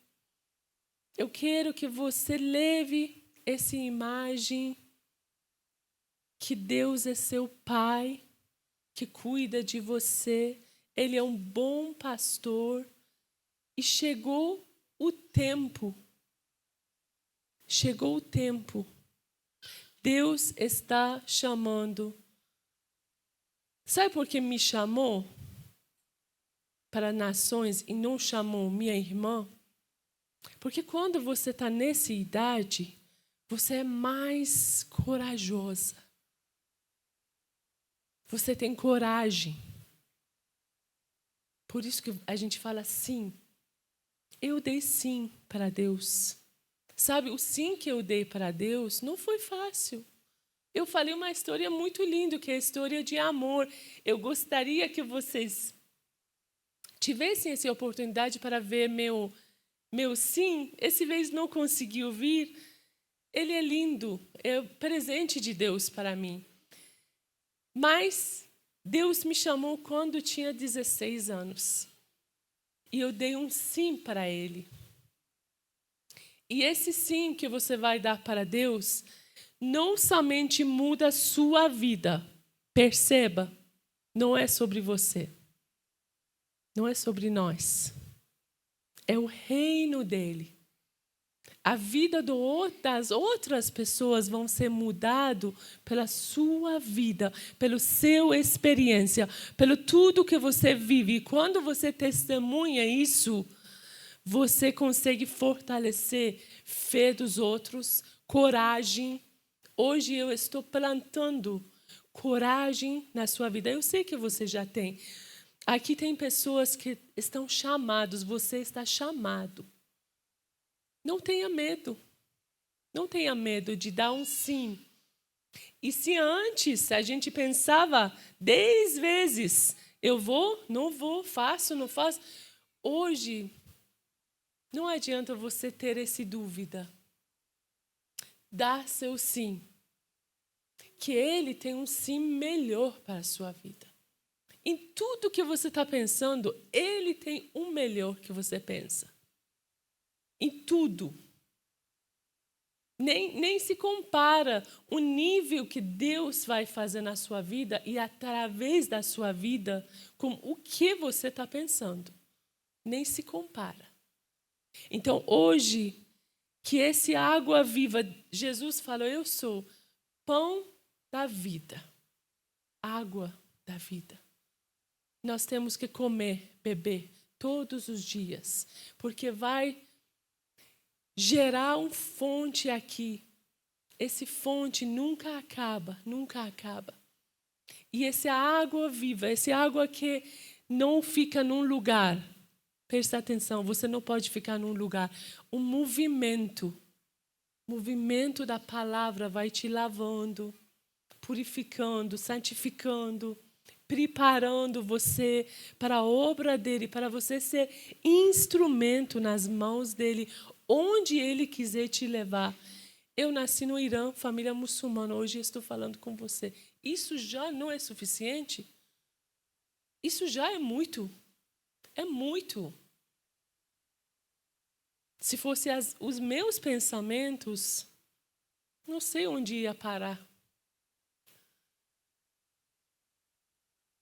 Eu quero que você leve essa imagem que Deus é seu Pai, que cuida de você. Ele é um bom pastor. E chegou o tempo. Chegou o tempo. Deus está chamando. Sabe por que me chamou para nações e não chamou minha irmã? Porque quando você está nessa idade, você é mais corajosa. Você tem coragem. Por isso que a gente fala sim. Eu dei sim para Deus. Sabe, o sim que eu dei para Deus não foi fácil. Eu falei uma história muito linda, que é a história de amor. Eu gostaria que vocês tivessem essa oportunidade para ver meu sim. Esse vez não conseguiu vir. Ele é lindo. É presente de Deus para mim. Mas Deus me chamou quando eu tinha 16 anos. e eu dei um sim para Ele. E esse sim que você vai dar para Deus não somente muda a sua vida. Perceba, não é sobre você. Não é sobre nós. É o reino dele. A vida das outras pessoas vão ser mudado pela sua vida, pela sua experiência, pelo tudo que você vive. E quando você testemunha isso, você consegue fortalecer fé dos outros, coragem. Hoje eu estou plantando coragem na sua vida. Eu sei que você já tem. Aqui tem pessoas que estão chamados, você está chamado. Não tenha medo. Não tenha medo de dar um sim. E se antes a gente pensava 10 vezes, eu vou, não vou, faço, não faço. Hoje, não adianta você ter essa dúvida. Dá seu sim. Que Ele tem um sim melhor para a sua vida. Em tudo que você está pensando, Ele tem um melhor que você pensa. Em tudo. Nem se compara o nível que Deus vai fazer na sua vida e através da sua vida com o que você está pensando. Nem se compara. Então, hoje, que esse água viva, Jesus falou, eu sou pão da vida. Água da vida. Nós temos que comer, beber todos os dias, porque vai gerar uma fonte aqui. Esse fonte nunca acaba, nunca acaba. E essa água viva, essa água que não fica num lugar. Presta atenção, você não pode ficar num lugar. O movimento da palavra vai te lavando, purificando, santificando, preparando você para a obra dele, para você ser instrumento nas mãos dele, onde ele quiser te levar. Eu nasci no Irã, família muçulmana, hoje estou falando com você. Isso já não é suficiente? Isso já é muito. É muito. Se fosse os meus pensamentos, não sei onde ia parar.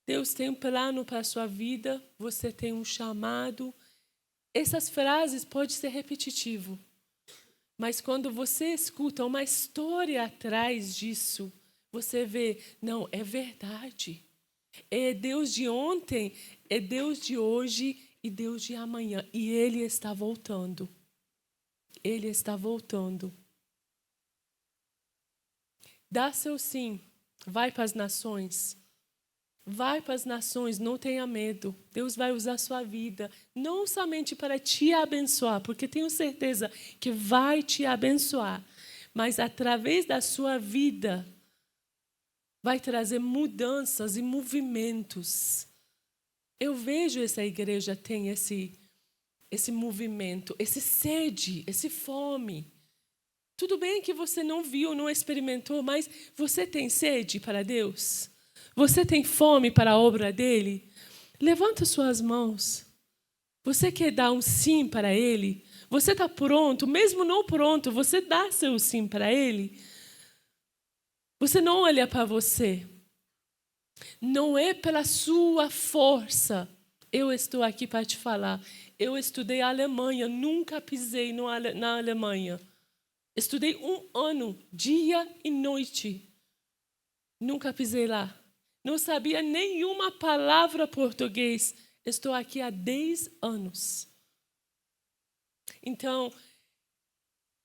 Deus tem um plano para a sua vida, você tem um chamado. Essas frases podem ser repetitivas, mas quando você escuta uma história atrás disso, você vê, não, é verdade. É Deus de ontem, é Deus de hoje e Deus de amanhã. E Ele está voltando. Ele está voltando. Dá seu sim. Vai para as nações. Vai para as nações, não tenha medo. Deus vai usar a sua vida, não somente para te abençoar, porque tenho certeza que vai te abençoar, mas através da sua vida vai trazer mudanças e movimentos. Eu vejo essa igreja tem esse movimento, esse sede, esse fome. Tudo bem que você não viu, não experimentou, mas você tem sede para Deus? Você tem fome para a obra dele? Levanta suas mãos. Você quer dar um sim para ele? Você está pronto? Mesmo não pronto, você dá seu sim para ele? Você não olha para você. Não é pela sua força. Eu estou aqui para te falar. Eu estudei Alemanha, nunca pisei na Alemanha. Estudei 1 ano, dia e noite. Nunca pisei lá. Não sabia nenhuma palavra português. Estou aqui há 10 anos. Então,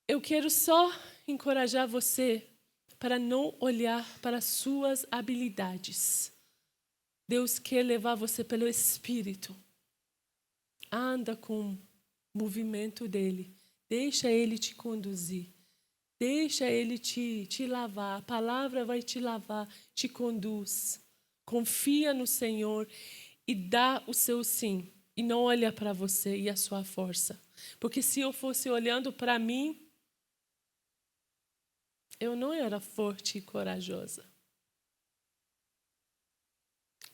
eu quero só encorajar você para não olhar para suas habilidades. Deus quer levar você pelo Espírito. Anda com o movimento dele. Deixa ele te conduzir. Deixa ele te lavar. A palavra vai te lavar, te conduz. Confia no Senhor e dá o seu sim. E não olha para você e a sua força. Porque se eu fosse olhando para mim, eu não era forte e corajosa.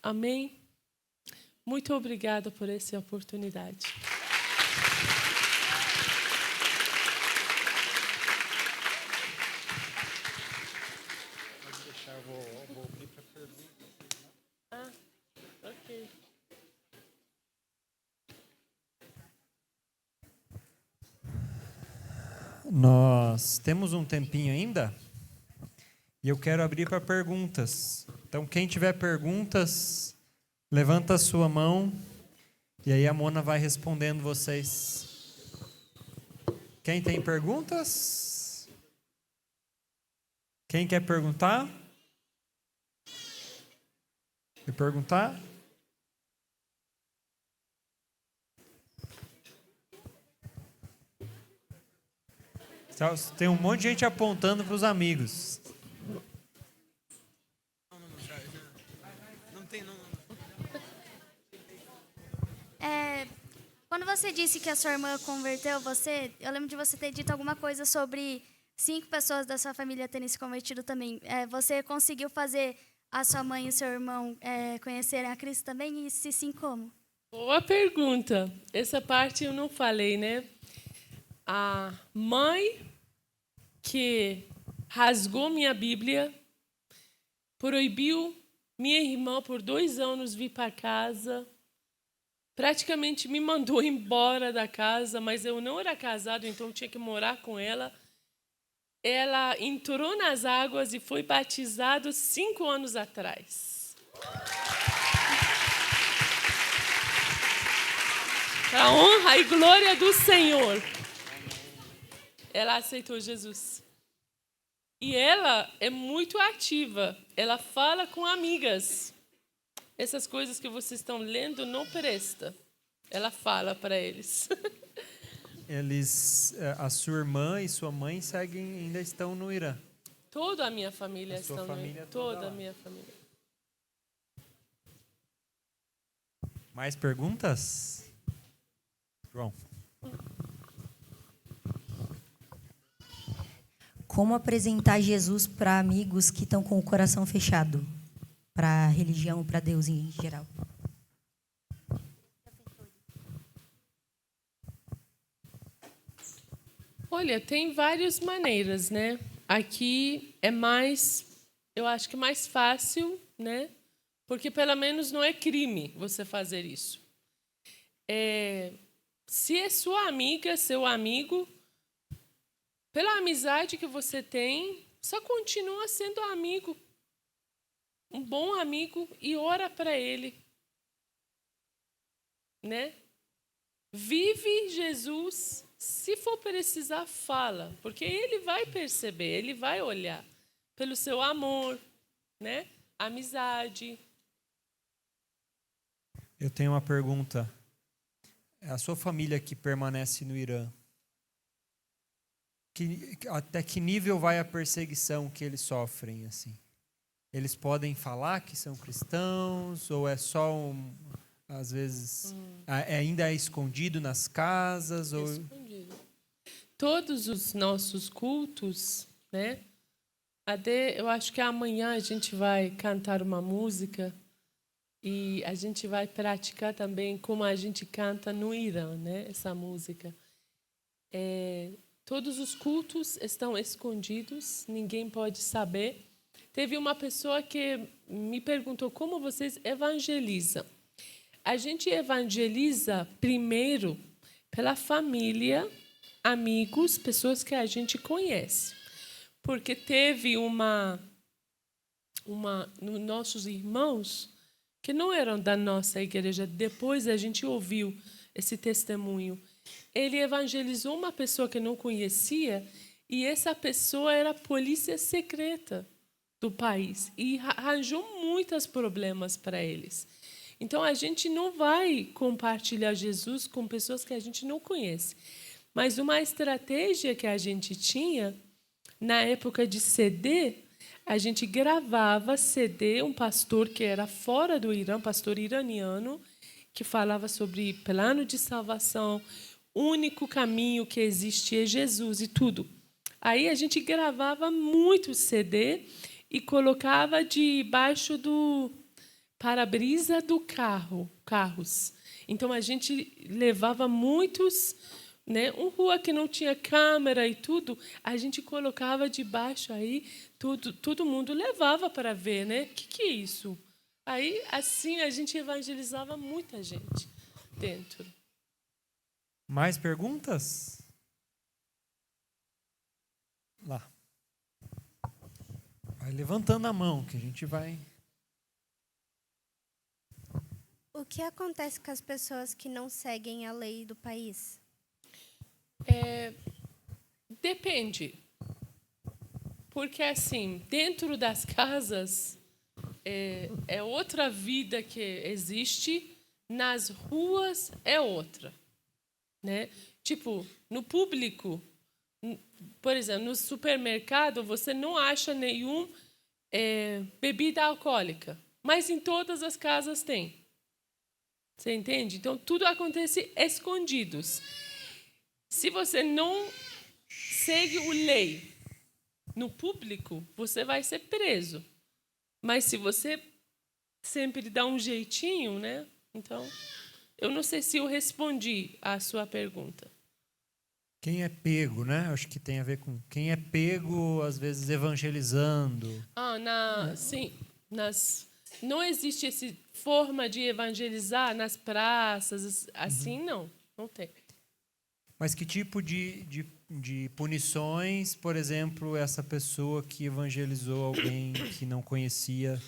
Amém? Muito obrigada por essa oportunidade. Pode deixar, eu vou abrir para perguntas. Ok. Nós temos um tempinho ainda e eu quero abrir para perguntas. Então, quem tiver perguntas, levanta a sua mão e aí a Mona vai respondendo vocês. Quem tem perguntas? Quem quer perguntar? Quer perguntar? Tem um monte de gente apontando para os amigos. Quando você disse que a sua irmã converteu você, eu lembro de você ter dito alguma coisa sobre 5 pessoas da sua família terem se convertido também. Você conseguiu fazer a sua mãe e o seu irmão conhecerem a Cristo também? E se sim, como? Boa pergunta. Essa parte eu não falei, né? A mãe que rasgou minha Bíblia, proibiu minha irmã por 2 anos vir para casa, praticamente me mandou embora da casa, mas eu não era casado, então eu tinha que morar com ela. Ela entrou nas águas e foi batizada 5 anos atrás. Para a honra e glória do Senhor. Ela aceitou Jesus. E ela é muito ativa. Ela fala com amigas. Essas coisas que vocês estão lendo não presta. Ela fala para eles. A sua irmã e sua mãe ainda estão no Irã. Toda a minha família está no família Irã. Toda a lá. minha família. Mais perguntas? João. Como apresentar Jesus para amigos que estão com o coração fechado? Para a religião, para Deus em geral. Olha, tem várias maneiras, né? Aqui é eu acho que mais fácil, né? Porque pelo menos não é crime você fazer isso. Se é sua amiga, seu amigo, pela amizade que você tem, só continua sendo amigo. Um bom amigo e ora para ele. Né? Vive Jesus. Se for precisar, fala. Porque ele vai perceber, ele vai olhar pelo seu amor, né? Amizade. Eu tenho uma pergunta. A sua família que permanece no Irã, até que nível vai a perseguição que eles sofrem, assim? Eles podem falar que são cristãos ou é só às vezes ainda é escondido nas casas? Escondido. Todos os nossos cultos, né? Eu acho que amanhã a gente vai cantar uma música e a gente vai praticar também como a gente canta no Irã, né? Essa música. Todos os cultos estão escondidos, ninguém pode saber. Teve uma pessoa que me perguntou como vocês evangelizam. A gente evangeliza primeiro pela família, amigos, pessoas que a gente conhece. Porque teve nossos irmãos que não eram da nossa igreja. Depois a gente ouviu esse testemunho. Ele evangelizou uma pessoa que não conhecia e essa pessoa era a polícia secreta do país e arranjou muitos problemas para eles. Então, a gente não vai compartilhar Jesus com pessoas que a gente não conhece. Mas uma estratégia que a gente tinha, na época de CD, a gente gravava CD, um pastor que era fora do Irã, pastor iraniano, que falava sobre plano de salvação, o único caminho que existe é Jesus e tudo. Aí a gente gravava muito CD e colocava debaixo para-brisa do carros. Então a gente levava muitos, né, uma rua que não tinha câmera e tudo, a gente colocava debaixo aí, todo mundo levava para ver, né? Que é isso? Aí assim a gente evangelizava muita gente dentro. Mais perguntas? Lá. Vai levantando a mão que a gente vai. O que acontece com as pessoas que não seguem a lei do país? Depende. Porque, assim, dentro das casas, é outra vida que existe, nas ruas é outra. Né? Tipo, no público, por exemplo, no supermercado, você não acha nenhum bebida alcoólica, mas em todas as casas tem. Você entende? Então, tudo acontece escondidos. Se você não segue a lei no público, você vai ser preso. Mas se você sempre dá um jeitinho, né? Então, eu não sei se eu respondi à sua pergunta. Quem é pego, né? Acho que tem a ver com quem é pego, às vezes, evangelizando. Sim, não existe essa forma de evangelizar nas praças, assim, não tem. Mas que tipo de punições, por exemplo, essa pessoa que evangelizou alguém que não conhecia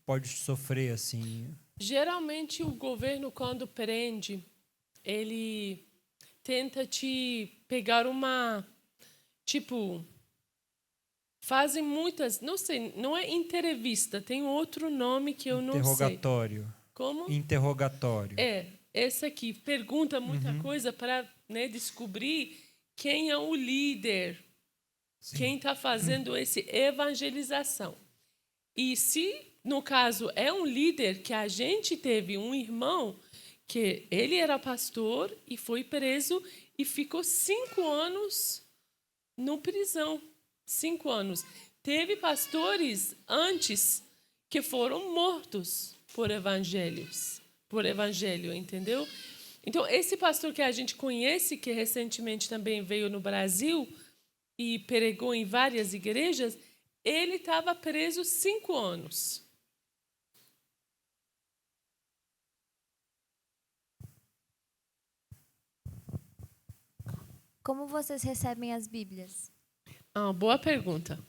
pode sofrer, assim? Geralmente, o governo, quando prende, ele tenta te pegar fazem muitas, não sei, não é entrevista, tem outro nome que eu não sei. Interrogatório. Como? Interrogatório. Esse aqui pergunta muita coisa para, né, descobrir quem é o líder, quem está fazendo essa evangelização. E se, no caso, é um líder que a gente teve um irmão que ele era pastor e foi preso e ficou 5 anos na prisão. 5 anos. Teve pastores antes que foram mortos por evangelho, entendeu? Então, esse pastor que a gente conhece, que recentemente também veio no Brasil e pregou em várias igrejas, ele estava preso 5 anos. Como vocês recebem as Bíblias? Boa pergunta.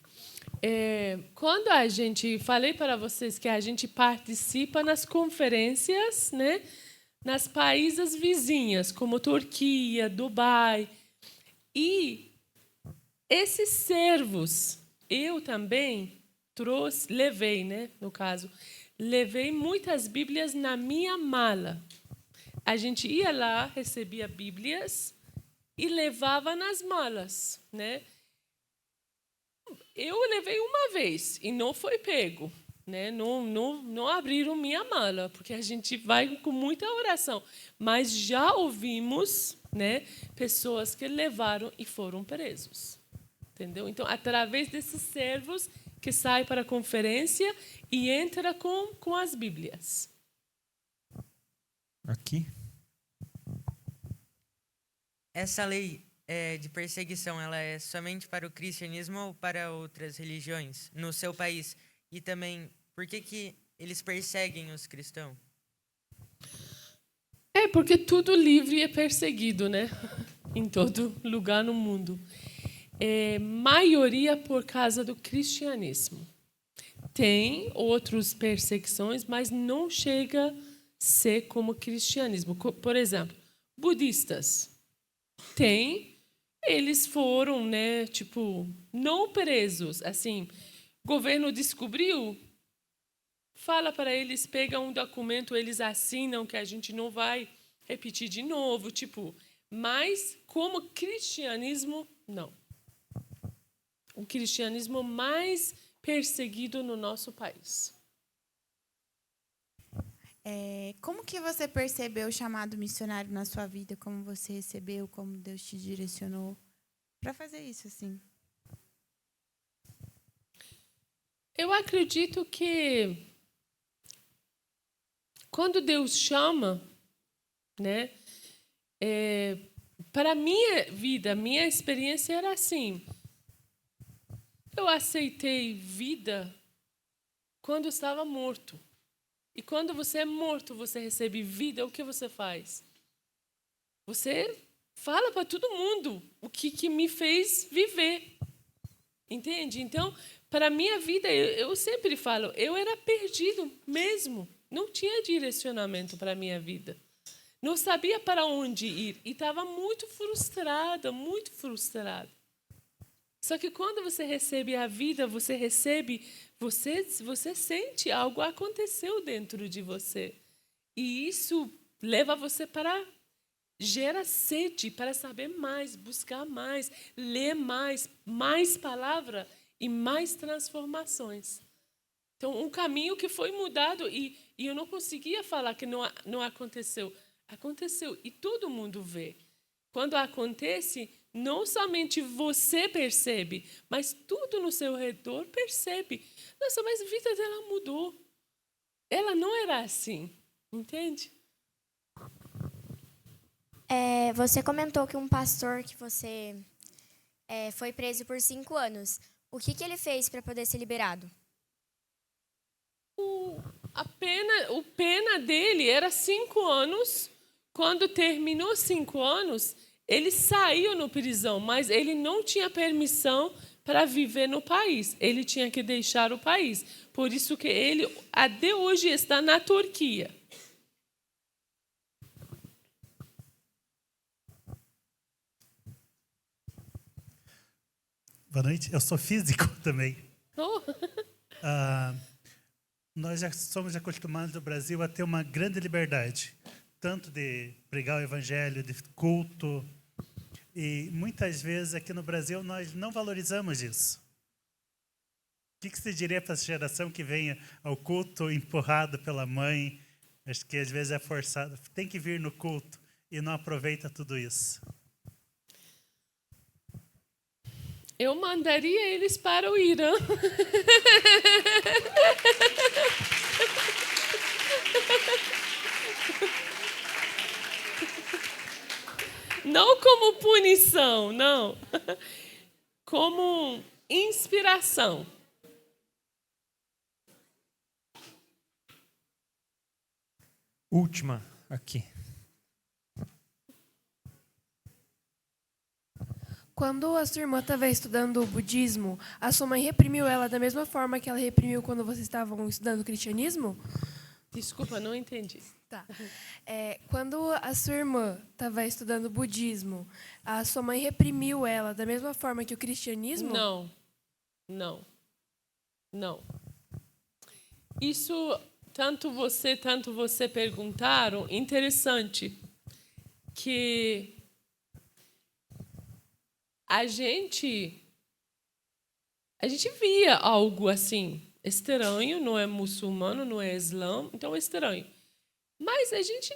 Quando a gente falei para vocês que a gente participa nas conferências, né, nas países vizinhas, como Turquia, Dubai, e esses servos, eu também levei, né, no caso, levei muitas Bíblias na minha mala. A gente ia lá, recebia Bíblias e levava nas malas, né? Eu levei uma vez e não foi pego, né? Não abriram minha mala, porque a gente vai com muita oração. Mas já ouvimos, né, pessoas que levaram e foram presos. Entendeu? Então, através desses servos que saem para a conferência e entra com as Bíblias. Aqui. Essa lei de perseguição, ela é somente para o cristianismo ou para outras religiões no seu país? E também, por que eles perseguem os cristãos? Porque tudo livre é perseguido, né? Em todo lugar no mundo. Maioria por causa do cristianismo. Tem outras perseguições, mas não chega a ser como cristianismo. Por exemplo, budistas. Eles foram, né, não presos, assim, o governo descobriu, fala para eles, pega um documento, eles assinam que a gente não vai repetir de novo, mas como cristianismo, não. O cristianismo mais perseguido no nosso país. Como que você percebeu o chamado missionário na sua vida? Como você recebeu? Como Deus te direcionou para fazer isso, assim? Eu acredito que quando Deus chama, né? Para minha vida, minha experiência era assim. Eu aceitei vida quando estava morto. E quando você é morto, você recebe vida, o que você faz? Você fala para todo mundo o que me fez viver. Entende? Então, para a minha vida, eu sempre falo, eu era perdido mesmo. Não tinha direcionamento para a minha vida. Não sabia para onde ir. E estava muito frustrada, muito frustrada. Só que quando você recebe a vida, você sente algo aconteceu dentro de você. E isso leva você para gera sede para saber mais, buscar mais, ler mais palavra e mais transformações. Então, um caminho que foi mudado e eu não conseguia falar que não aconteceu. Aconteceu e todo mundo vê. Quando acontece, não somente você percebe, mas tudo no seu redor percebe. Nossa, mas a vida dela mudou. Ela não era assim, entende? Você comentou que um pastor que você foi preso por 5 anos. O que ele fez para poder ser liberado? O pena dele era 5 anos. Quando terminou 5 anos, ele saiu na prisão, mas ele não tinha permissão para viver no país. Ele tinha que deixar o país. Por isso que ele, até hoje, está na Turquia. Boa noite, eu sou físico também. Oh. Nós já somos acostumados no Brasil a ter uma grande liberdade, tanto de pregar o evangelho, de culto, e muitas vezes aqui no Brasil nós não valorizamos isso. O que você diria para essa geração que venha ao culto empurrado pela mãe, acho que às vezes é forçado, tem que vir no culto e não aproveita tudo isso? Eu mandaria eles para o Irã. Não como punição, não. Como inspiração. Última aqui. Quando a sua irmã estava estudando o budismo, a sua mãe reprimiu ela da mesma forma que ela reprimiu quando vocês estavam estudando o cristianismo? Desculpa, não entendi. Tá. Quando a sua irmã estava estudando o budismo, a sua mãe reprimiu ela da mesma forma que o cristianismo? Não. Isso, tanto você perguntaram, interessante, que a gente via algo assim, estranho, não é muçulmano, não é islã, então é estranho. Mas a gente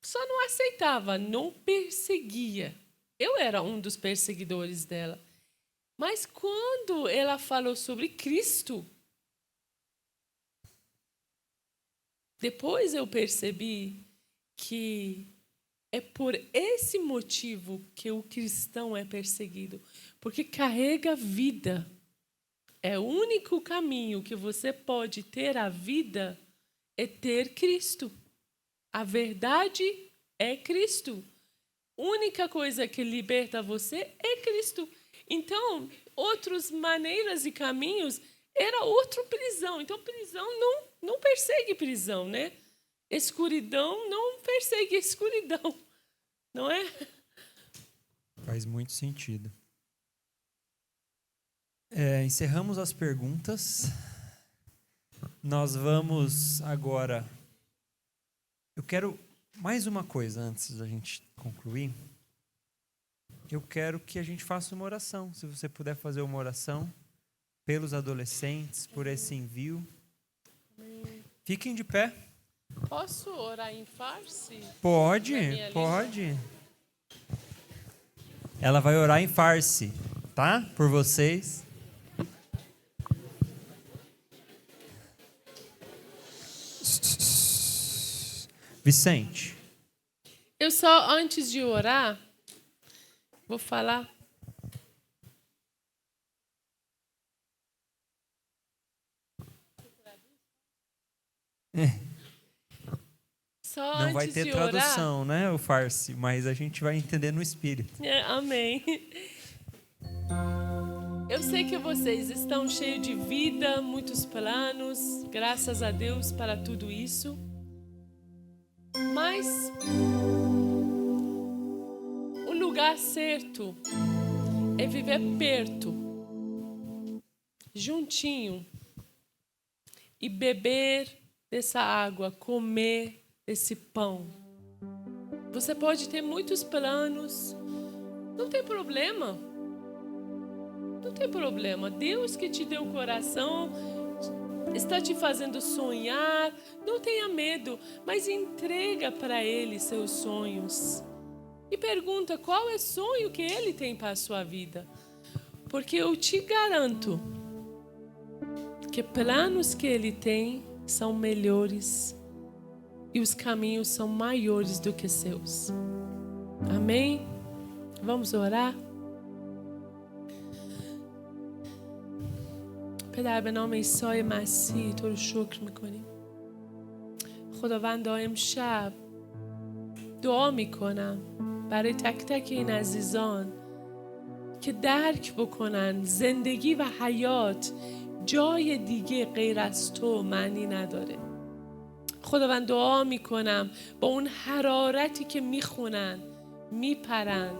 só não aceitava, não perseguia. Eu era um dos perseguidores dela. Mas quando ela falou sobre Cristo, depois eu percebi que é por esse motivo que o cristão é perseguido. Porque carrega vida. É o único caminho que você pode ter a vida é ter Cristo. A verdade é Cristo. A única coisa que liberta você é Cristo. Então, outras maneiras e caminhos era outra prisão. Então, prisão não persegue prisão, né? Escuridão não persegue escuridão, não é? Faz muito sentido. Encerramos as perguntas. Nós vamos agora... Eu quero mais uma coisa antes da gente concluir. Eu quero que a gente faça uma oração. Se você puder fazer uma oração pelos adolescentes, por esse envio. Fiquem de pé. Posso orar em farsi? Pode. Ela vai orar em farsi, tá? Por vocês. Vicente. Eu só, antes de orar, vou falar. Só Não vai antes ter de tradução, né, o farsi, mas a gente vai entender no espírito. Amém. Eu sei que vocês estão cheios de vida, muitos planos, graças a Deus para tudo isso. Mas o lugar certo é viver perto, juntinho, e beber dessa água, comer desse pão. Você pode ter muitos planos, não tem problema. Não tem problema. Deus que te deu o coração está te fazendo sonhar. Não tenha medo, mas entrega para Ele seus sonhos. E pergunta qual é o sonho que Ele tem para a sua vida. Porque eu te garanto que planos que Ele tem são melhores e os caminhos são maiores do que seus. Amém? Vamos orar? پدر به نام عیسی مسیح تو رو شکر میکنیم. خداوندا امشب دعا میکنم برای تک تک این عزیزان که درک بکنن زندگی و حیات جای دیگه غیر از تو معنی نداره. خداوند دعا میکنم با اون حرارتی که میخونن میپرن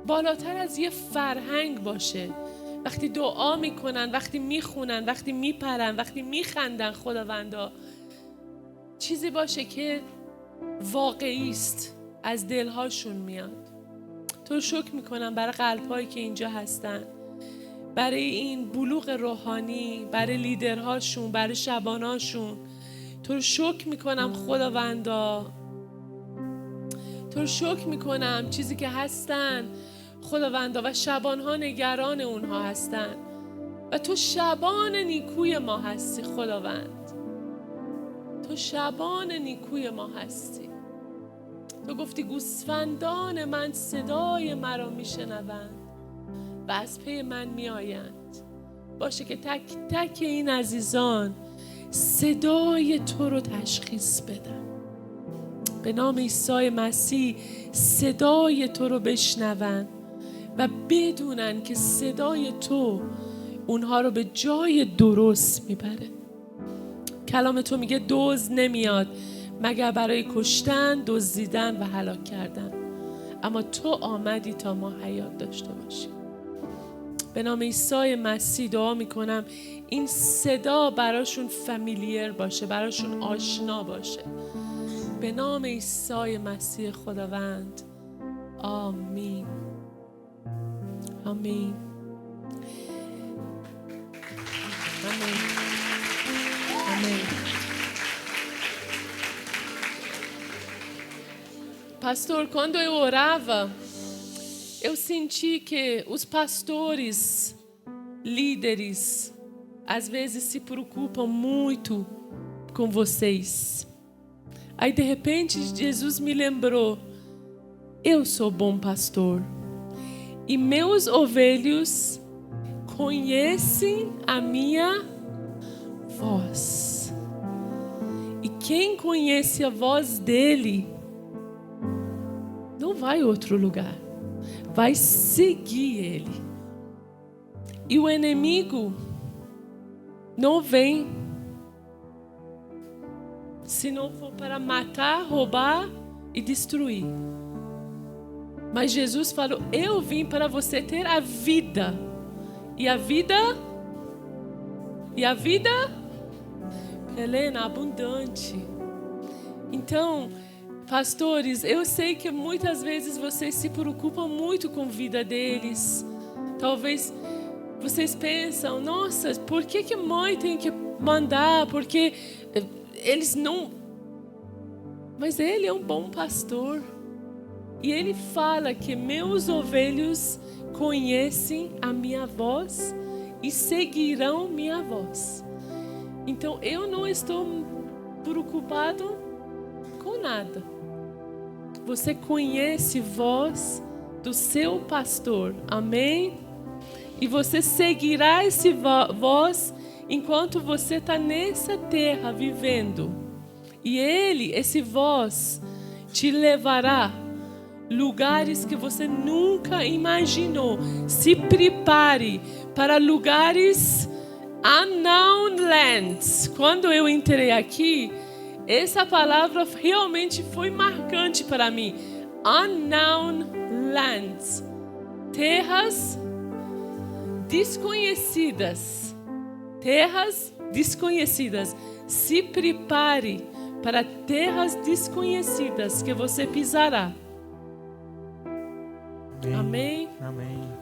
بالاتر از یه فرهنگ باشه. وقتی دعا میکنن، وقتی میخونن، وقتی میپرن، وقتی میخندن، خداوندا چیزی باشه که واقعی است، از دلهاشون میاد. تو رو شکر میکنم برای قلبهایی که اینجا هستن، برای این بلوغ روحانی، برای لیدرهاشون، برای شباناشون. تو رو شکر میکنم خداوندا. تو رو شکر میکنم چیزی که هستن خداوندا و شبانها نگران اونها هستن و تو شبان نیکوی ما هستی خداوند. تو شبان نیکوی ما هستی. تو گفتی گوسفندان من صدای مرا میشنوند و از پی من میآیند. باشه که تک تک این عزیزان صدای تو رو تشخیص بدن. به نام عیسی مسیح صدای تو رو بشنون و بدونن که صدای تو اونها رو به جای درست میبره. کلام تو میگه دزد نمیاد مگر برای کشتن، دزدیدن و هلاک کردن، اما تو آمدی تا ما حیات داشته باشیم. به نام عیسی مسیح دعا میکنم این صدا براشون فامیلیر باشه، براشون آشنا باشه. به نام عیسی مسیح خداوند. آمین. آمین. Amém. Amém. Pastor, quando eu orava, eu senti que os pastores, líderes, às vezes se preocupam muito com vocês. Aí, de repente, Jesus me lembrou: eu sou bom pastor e meus ovelhos conhecem a minha voz. E quem conhece a voz dele não vai a outro lugar, vai seguir ele. E o inimigo não vem se não for para matar, roubar e destruir. Mas Jesus falou: eu vim para você ter a vida. E a vida plena, abundante. Então, pastores, eu sei que muitas vezes vocês se preocupam muito com a vida deles. Talvez vocês pensam: nossa, por que mãe tem que mandar? Porque eles não... Mas ele é um bom pastor. E ele fala que meus ovelhos conhecem a minha voz e seguirão minha voz. Então eu não estou preocupado com nada. Você conhece voz do seu pastor. Amém? E você seguirá esse voz enquanto você está nessa terra vivendo. E esse voz te levará lugares que você nunca imaginou. Se prepare para lugares unknown lands. Quando eu entrei aqui, essa palavra realmente foi marcante para mim. Unknown lands. Terras desconhecidas. Terras desconhecidas. Se prepare para terras desconhecidas que você pisará. Amém? Amém.